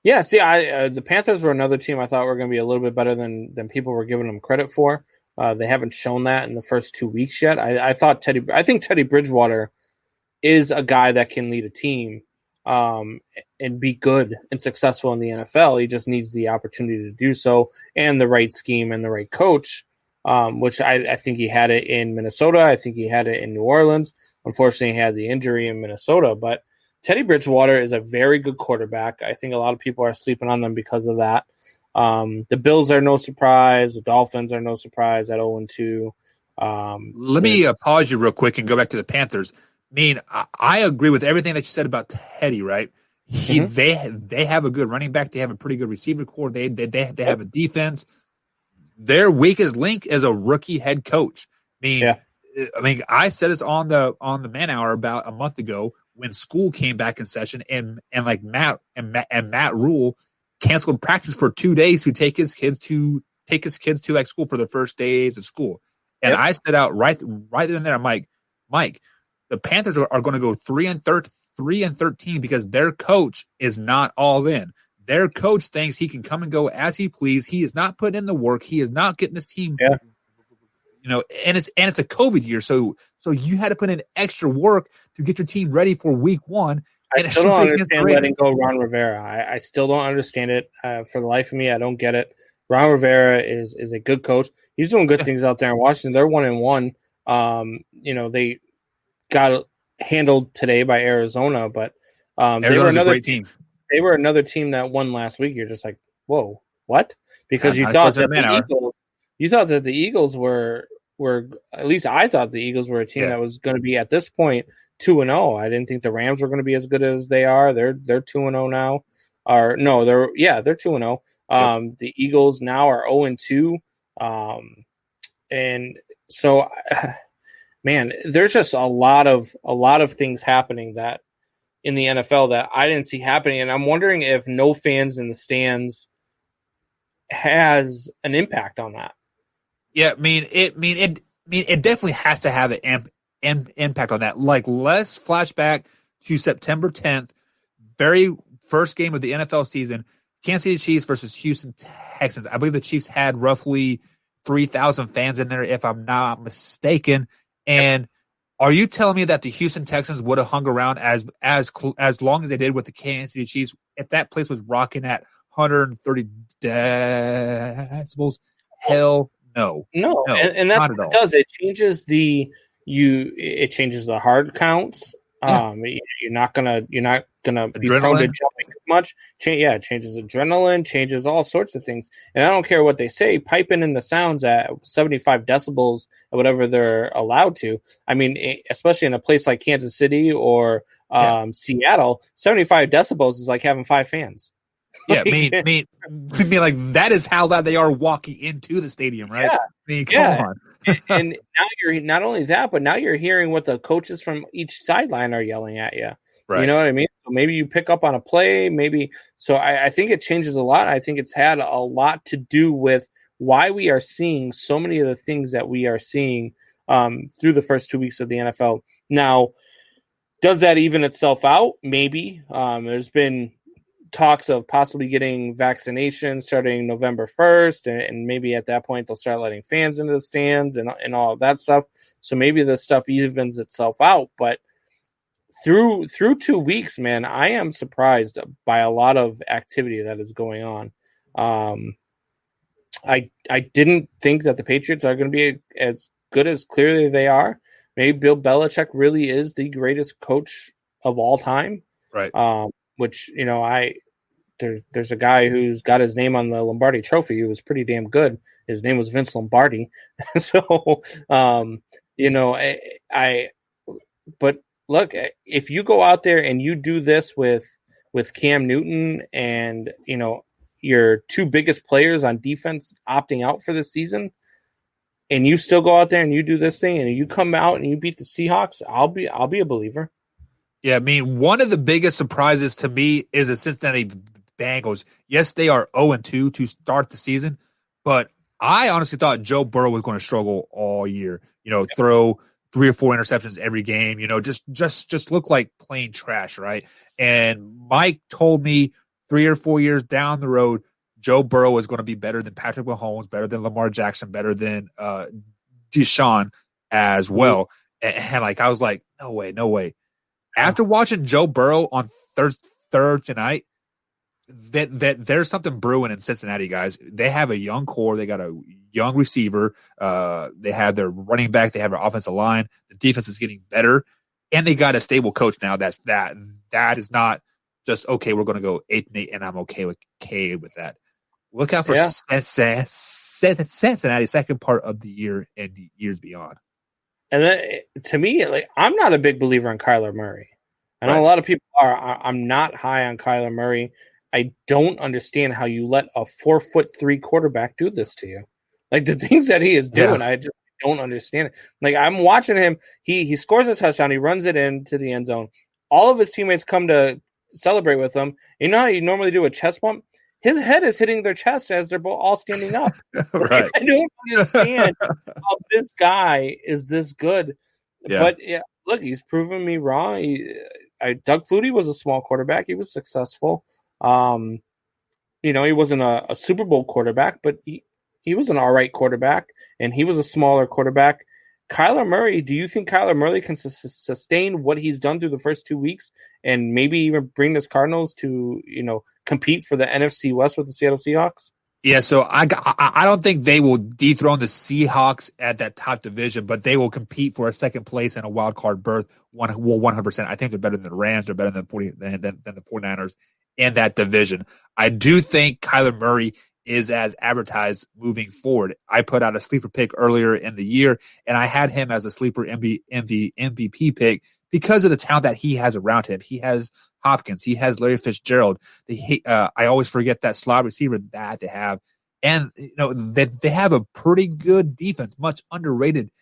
Yeah, see, the Panthers were another team I thought were going to be a little bit better than people were giving them credit for. They haven't shown that in the first 2 weeks yet. I think Teddy Bridgewater is a guy that can lead a team. and be good and successful in the NFL. He just needs the opportunity to do so and the right scheme and the right coach, which I think he had it in Minnesota. I think he had it in New Orleans. Unfortunately, he had the injury in Minnesota. But Teddy Bridgewater is a very good quarterback. I think a lot of people are sleeping on them because of that. The Bills are no surprise. The Dolphins are no surprise at 0-2. Let me pause you real quick and go back to the Panthers. I mean, I agree with everything that you said about Teddy, right? They have a good running back. They have a pretty good receiver core. They have a defense. Their weakest link is a rookie head coach. I mean, I said this on the Man Hour about a month ago when school came back in session, and like Matt Rule canceled practice for 2 days to take his kids to like school for the first days of school. And I said out right then and there, I'm like, Mike, the Panthers are going to go 3-13 because their coach is not all in. Their coach thinks he can come and go as he please. He is not putting in the work. He is not getting his team, and it's a COVID year, so you had to put in extra work to get your team ready for week 1. I still don't understand letting go Ron Rivera. I still don't understand it for the life of me. I don't get it. Ron Rivera is a good coach. He's doing good things out there in Washington. They're 1-1. They got handled today by Arizona, but they were another great team. They were another team that won last week. You're just like, whoa, what? Because you thought that the Eagles were at least I thought the Eagles were a team that was going to be at this point 2-0. I didn't think the Rams were going to be as good as they are. They're 2-0 now. Or no, they're 2-0. The Eagles now are 0-2. And so man, there's just a lot of things happening that in the NFL that I didn't see happening, and I'm wondering if no fans in the stands has an impact on that. Yeah, it definitely has to have an impact on that. Like, let's flashback to September 10th, very first game of the NFL season, Kansas City Chiefs versus Houston Texans. I believe the Chiefs had roughly 3,000 fans in there, if I'm not mistaken. And are you telling me that the Houston Texans would have hung around as long as they did with the Kansas City Chiefs if that place was rocking at 130 decibels? Hell no. And that's what it does. It changes the hard counts. You're not gonna be prone to jumping as much. It changes adrenaline, changes all sorts of things. And I don't care what they say, piping in the sounds at 75 decibels or whatever they're allowed to. I mean, especially in a place like Kansas City or Seattle, 75 decibels is like having 5 fans. Yeah, I mean, like that is how loud they are walking into the stadium, right? Yeah. I mean, come on. And now you're not only that, but now you're hearing what the coaches from each sideline are yelling at you. Right. You know what I mean? So maybe you pick up on a play, So I think it changes a lot. I think it's had a lot to do with why we are seeing so many of the things that we are seeing through the first 2 weeks of the NFL. Now, does that even itself out? Maybe. There's been talks of possibly getting vaccinations starting November 1st, and maybe at that point they'll start letting fans into the stands and all of that stuff. So maybe this stuff evens itself out. But through 2 weeks, man, I am surprised by a lot of activity that is going on. I didn't think that the Patriots are going to be as good as clearly they are. Maybe Bill Belichick really is the greatest coach of all time. Right. Which, there's a guy who's got his name on the Lombardi Trophy who was pretty damn good. His name was Vince Lombardi. So, but look, if you go out there and you do this with Cam Newton and, your 2 biggest players on defense opting out for the season, and you still go out there and you do this thing and you come out and you beat the Seahawks, I'll be a believer. Yeah, I mean, one of the biggest surprises to me is the Cincinnati Bengals. Yes, they are 0-2 to start the season, but I honestly thought Joe Burrow was going to struggle all year. Throw 3 or 4 interceptions every game. Just look like plain trash, right? And Mike told me 3 or 4 years down the road, Joe Burrow is going to be better than Patrick Mahomes, better than Lamar Jackson, better than Deshaun as well. And I was like, no way. After watching Joe Burrow on Thursday night, that there's something brewing in Cincinnati, guys. They have a young core. They got a young receiver. They have their running back. They have their offensive line. The defense is getting better, and they got a stable coach now. That is not just okay. We're going to go 8-8, and I'm okay with that. Look out for Cincinnati second part of the year and years beyond. And then, to me, like, I'm not a big believer in Kyler Murray. I know a lot of people are. I'm not high on Kyler Murray. I don't understand how you let a 4'3" quarterback do this to you. Like, the things that he is doing, I just don't understand it. Like, I'm watching him. He scores a touchdown. He runs it into the end zone. All of his teammates come to celebrate with him. You know how you normally do a chest bump? His head is hitting their chest as they're both all standing up. Right. I don't understand how this guy is this good. Yeah. But, look, he's proven me wrong. Doug Flutie was a small quarterback. He was successful. He wasn't a Super Bowl quarterback, but he was an all right quarterback, and he was a smaller quarterback. Kyler Murray, do you think Kyler Murray can sustain what he's done through the first 2 weeks and maybe even bring this Cardinals to, compete for the NFC West with the Seattle Seahawks? Yeah, so I don't think they will dethrone the Seahawks at that top division, but they will compete for a second place and a wild card berth 100%. I think they're better than the Rams. They're better than the 49ers in that division. I do think Kyler Murray is as advertised moving forward. I put out a sleeper pick earlier in the year, and I had him as a sleeper MVP pick because of the talent that he has around him. He has Hopkins. He has Larry Fitzgerald. I always forget that slot receiver that they have. And, they have a pretty good defense, much underrated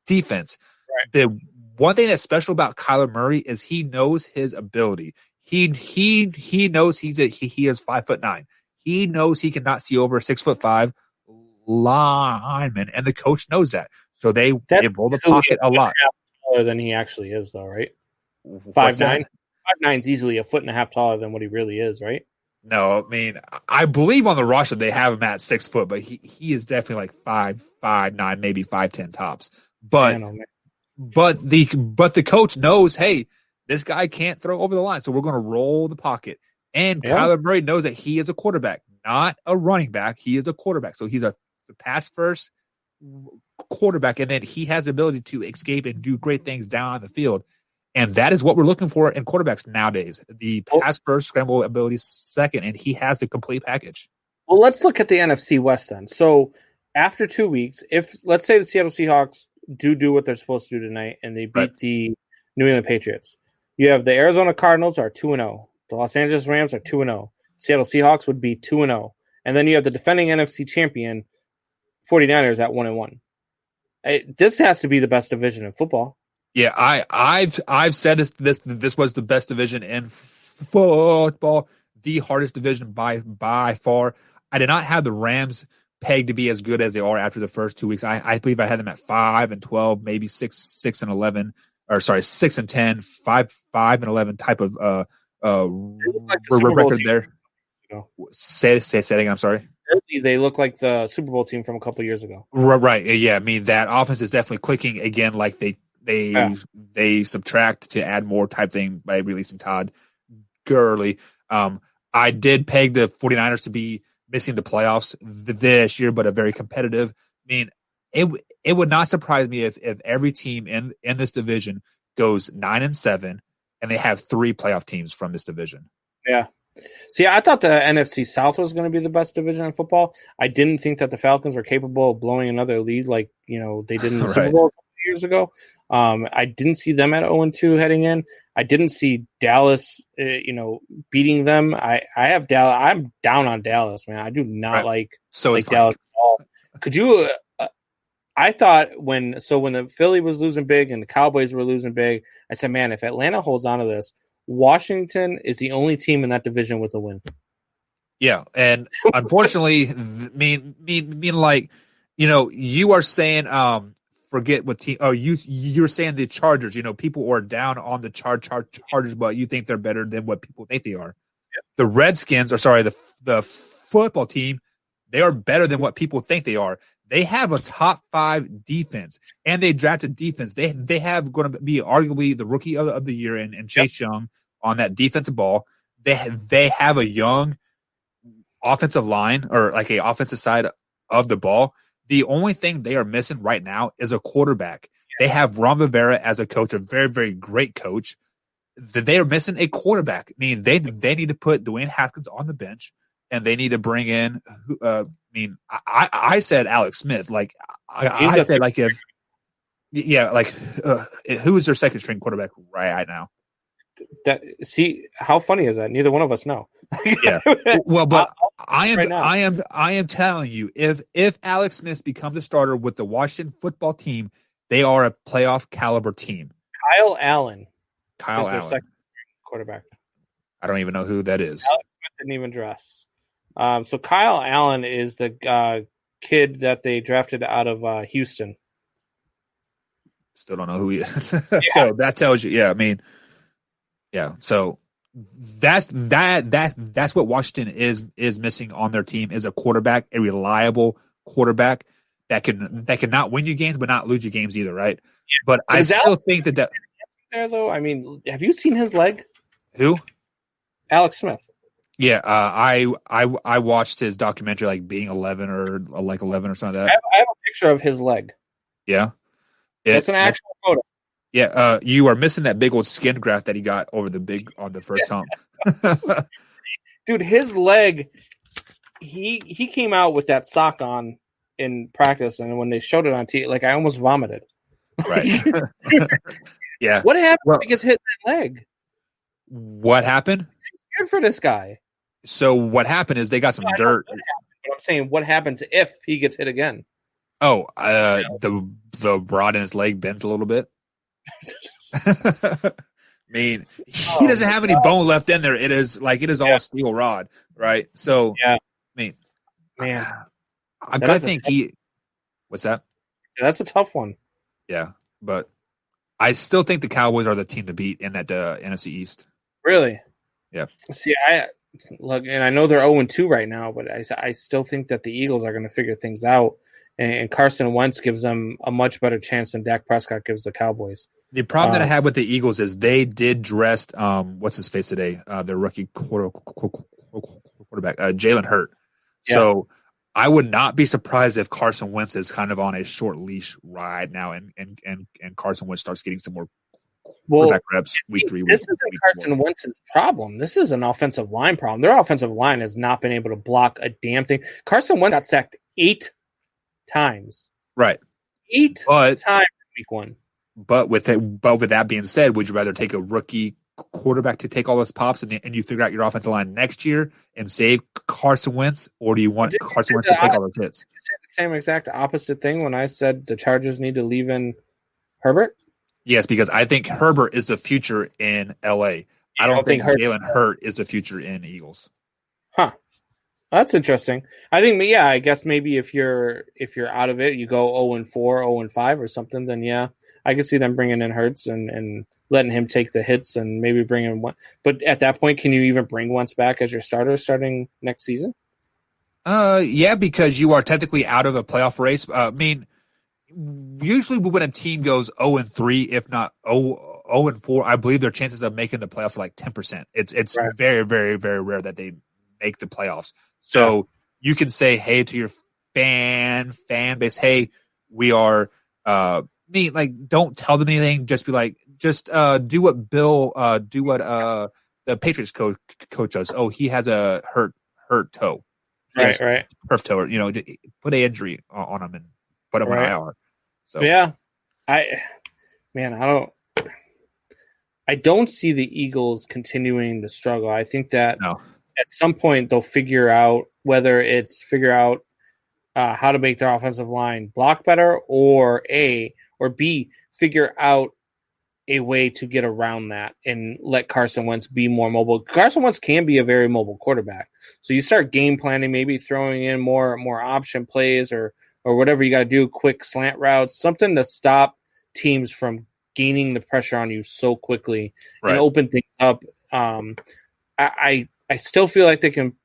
defense. Right. The one thing that's special about Kyler Murray is he knows his ability. He knows he is 5'9". He knows he cannot see over a 6'5" lineman, and the coach knows that. So they roll the pocket a lot. Taller than he actually is, though, right? 5'9". 5'9" is easily a foot and a half taller than what he really is, right? No, I mean, I believe on the roster they have him at 6 foot, but he is definitely like 5'9", maybe 5'10" tops. But the coach knows, hey, this guy can't throw over the line, so we're going to roll the pocket. And Kyler Murray knows that he is a quarterback, not a running back. He is a quarterback. So he's a pass-first quarterback, and then he has the ability to escape and do great things down the field. And that is what we're looking for in quarterbacks nowadays. The pass-first, scramble ability second, and he has the complete package. Well, let's look at the NFC West then. So after 2 weeks, if let's say the Seattle Seahawks do what they're supposed to do tonight and they beat the New England Patriots, you have the Arizona Cardinals are 2-0. The Los Angeles Rams are 2-0. Seattle Seahawks would be 2-0. And then you have the defending NFC champion 49ers at 1-1. This has to be the best division in football. Yeah, I've said this was the best division in football, the hardest division by far. I did not have the Rams pegged to be as good as they are after the first 2 weeks. I believe I had them at 5-12, maybe 6-11, or sorry, 6-10, 5-11 type of record there. Say it again. I'm sorry. They look like the Super Bowl team from a couple years ago. Right. Yeah. I mean, that offense is definitely clicking again. Like they subtract to add more type thing by releasing Todd Gurley. I did peg the 49ers to be missing the playoffs this year, but a very competitive. I mean, it would not surprise me if every team in this division goes 9-7. And they have 3 playoff teams from this division. Yeah. See, I thought the NFC South was going to be the best division in football. I didn't think that the Falcons were capable of blowing another lead like, they did in the Super Bowl a couple years ago. I didn't see them at 0-2 heading in. I didn't see Dallas, beating them. I have Dallas. I'm down on Dallas, man. I do not like Dallas at all. Could you I thought when the Philly was losing big and the Cowboys were losing big, I said, man, if Atlanta holds on to this, Washington is the only team in that division with a win. Yeah, and unfortunately, you are saying, forget what team. Oh, you're saying the Chargers. People are down on the Chargers, but you think they're better than what people think they are. Yep. The Redskins, the football team, they are better than what people think they are. They have a top 5 defense, and they drafted defense. They have going to be arguably the rookie of the year and Chase Young on that defensive ball. They have a young offensive line or like a offensive side of the ball. The only thing they are missing right now is a quarterback. They have Ron Rivera as a coach, a very, very great coach. They are missing a quarterback. I mean, they need to put Dwayne Haskins on the bench, and they need to bring in. I said Alex Smith. Like I said, like if who is their second string quarterback right now? See, how funny is that? Neither one of us know. Yeah. Well, but I am telling you, if Alex Smith becomes a starter with the Washington football team, they are a playoff caliber team. Kyle Allen is their second quarterback. I don't even know who that is. Alex Smith didn't even dress. So Kyle Allen is the kid that they drafted out of Houston. Still don't know who he is. So that tells you. Yeah, I mean. Yeah, so that's what Washington is missing on their team is a quarterback, a reliable quarterback that can not win you games but not lose you games either, right? Yeah. But I still think that there though. I mean, have you seen his leg? Who? Alex Smith. Yeah, I watched his documentary, like being 11 or like 11 or something like that. I have a picture of his leg. Yeah, that's an actual photo. Yeah, you are missing that big old skin graft that he got over on the first hump. Dude, his leg, he came out with that sock on in practice, and when they showed it on TV, like I almost vomited. Right. Yeah. What happened when he gets hit in that leg? What happened? I'm scared for this guy. So what happened is they got some dirt. But I'm saying, what happens if he gets hit again? Oh, the rod in his leg bends a little bit. I mean, he doesn't have any bone left in there. It is all steel rod, right? So, yeah. I mean, man, I think what's that? Yeah, that's a tough one. Yeah, but I still think the Cowboys are the team to beat in that NFC East. Really? Yeah. See, and I know they're 0-2 right now, but I still think that the Eagles are going to figure things out. And Carson Wentz gives them a much better chance than Dak Prescott gives the Cowboys. The problem that I have with the Eagles is they did dress what's his face today, their rookie quarterback, Jalen Hurt. Yeah. So I would not be surprised if Carson Wentz is kind of on a short leash right now, and Carson Wentz starts getting some more quarterback reps week 3. This isn't Carson Wentz's problem. This is an offensive line problem. Their offensive line has not been able to block a damn thing. Carson Wentz got sacked 8 times. Right. 8 times in week 1. But with that being said, would you rather take a rookie quarterback to take all those pops and you figure out your offensive line next year and save Carson Wentz, or do you want Carson Wentz to take all those hits? Did you say the same exact opposite thing when I said the Chargers need to leave in Herbert? Yes, because I think Herbert is the future in LA. I don't think Jalen Hurt is the future in Eagles. Huh. That's interesting. I think, I guess maybe if you're out of it, you go 0-4, 0-5 or something, then yeah, I could see them bringing in Hurts and letting him take the hits and maybe bring in one. But at that point, can you even bring Wentz back as your starter starting next season? Yeah, because you are technically out of a playoff race. I mean, usually when a team goes 0-3, if not 0-4, I believe their chances of making the playoffs are like 10%. It's right. Very, very, very rare that they make the playoffs. So you can say, hey, to your fan base, hey, we are don't tell them anything. Just be like, do what the Patriots coach does. Oh, he has a hurt toe. Right. Perf toe, put an injury on him and put him on IR. So yeah, I don't see the Eagles continuing to struggle. I think that at some point they'll figure out whether it's how to make their offensive line block better, or B, figure out a way to get around that and let Carson Wentz be more mobile. Carson Wentz can be a very mobile quarterback. So you start game planning, maybe throwing in more option plays or whatever you got to do, quick slant routes, something to stop teams from gaining the pressure on you so quickly and open things up. I still feel like they can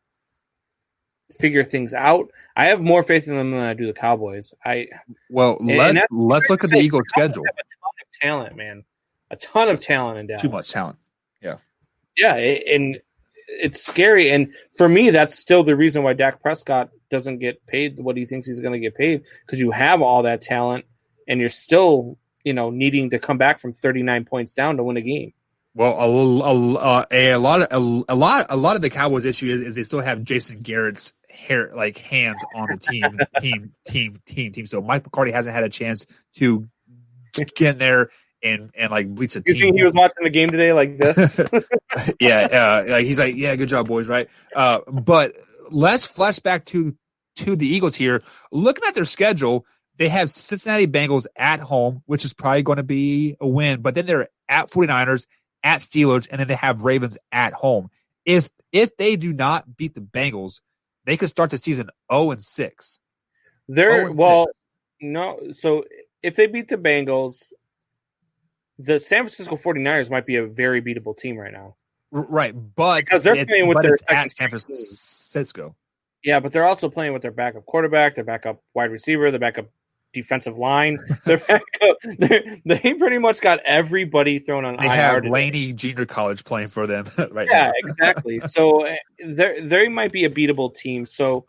figure things out. I have more faith in them than I do the Cowboys. Let's look at the Eagles' schedule. Have a ton of talent, man. A ton of talent in Dallas. Too much talent. Yeah. Yeah, and it's scary. And for me, that's still the reason why Dak Prescott doesn't get paid what he thinks he's going to get paid, because you have all that talent and you're still, needing to come back from 39 points down to win a game. Well, a lot of the Cowboys' issue is they still have Jason Garrett's hands on the team. So Mike McCarthy hasn't had a chance to get in there and bleach a team. You think he was watching the game today like this? Yeah, he's like, yeah, good job, boys, right? But let's flash back to the Eagles here. Looking at their schedule, they have Cincinnati Bengals at home, which is probably going to be a win. But then they're at 49ers, at Steelers, and then they have Ravens at home. If they do not beat the Bengals, they could start the season 0-6. No. So if they beat the Bengals, the San Francisco 49ers might be a very beatable team right now. Right, but because they're playing with their at San Francisco. Yeah, but they're also playing with their backup quarterback, their backup wide receiver, their backup defensive line. Their backup, they pretty much got everybody thrown on IR. They have Laney Junior College playing for them right now. Yeah, exactly. So they might be a beatable team. So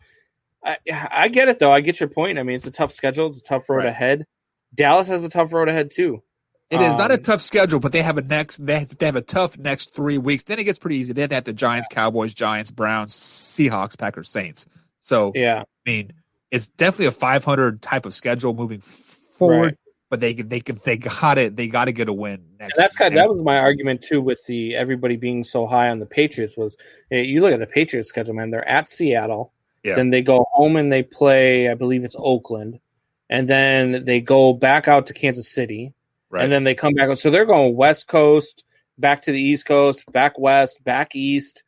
I get it, though. I get your point. I mean, it's a tough schedule. It's a tough road ahead. Dallas has a tough road ahead, too. It is not a tough schedule, but they have a tough next 3 weeks. Then it gets pretty easy. Then they have the Giants, Cowboys, Giants, Browns, Seahawks, Packers, Saints. So yeah, I mean, it's definitely a 500 type of schedule moving forward. Right. But they got to get a win next. That was my argument too with everybody being so high on the Patriots. Was you look at the Patriots schedule, man? They're at Seattle, then they go home and they play, I believe it's Oakland, and then they go back out to Kansas City. Right. And then they come back. So they're going West Coast, back to the East Coast, back West, back East.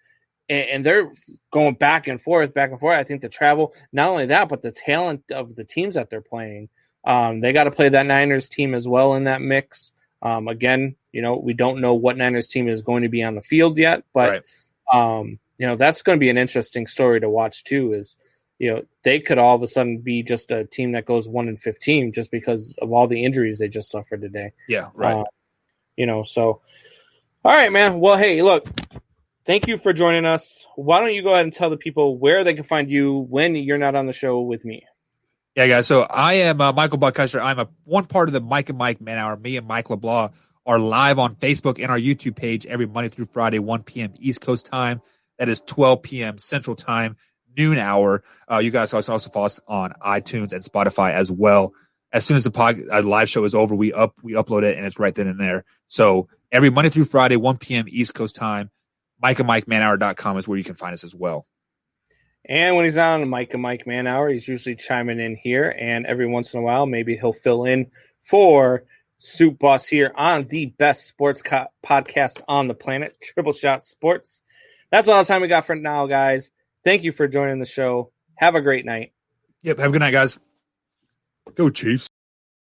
And they're going back and forth. I think the travel, not only that, but the talent of the teams that they're playing. They got to play that Niners team as well in that mix. Again, we don't know what Niners team is going to be on the field yet. But, that's going to be an interesting story to watch too, is they could all of a sudden be just a team that goes 1-15 just because of all the injuries they just suffered today. Yeah, right. So, all right, man. Well, hey, look, thank you for joining us. Why don't you go ahead and tell the people where they can find you when you're not on the show with me? Yeah, guys. So I am Michel Buchheister. I'm one part of the Mike and Mike Man Hour. Me and Mike LeBlanc are live on Facebook and our YouTube page every Monday through Friday, 1 p.m. East Coast time. That is 12 p.m. Central time. Noon hour. You guys also follow us on iTunes and Spotify as well. As soon as the live show is over, we upload it and it's right then and there. So every Monday through Friday, 1 p.m. East Coast time, MikeandMikeManHour.com is where you can find us as well. And when he's on Mike and Mike Man Hour, he's usually chiming in here, and every once in a while, maybe he'll fill in for Soup Boss here on the best sports podcast on the planet, Triple Shot Sports. That's all the time we got for now, guys. Thank you for joining the show. Have a great night. Yep. Have a good night, guys. Go Chiefs.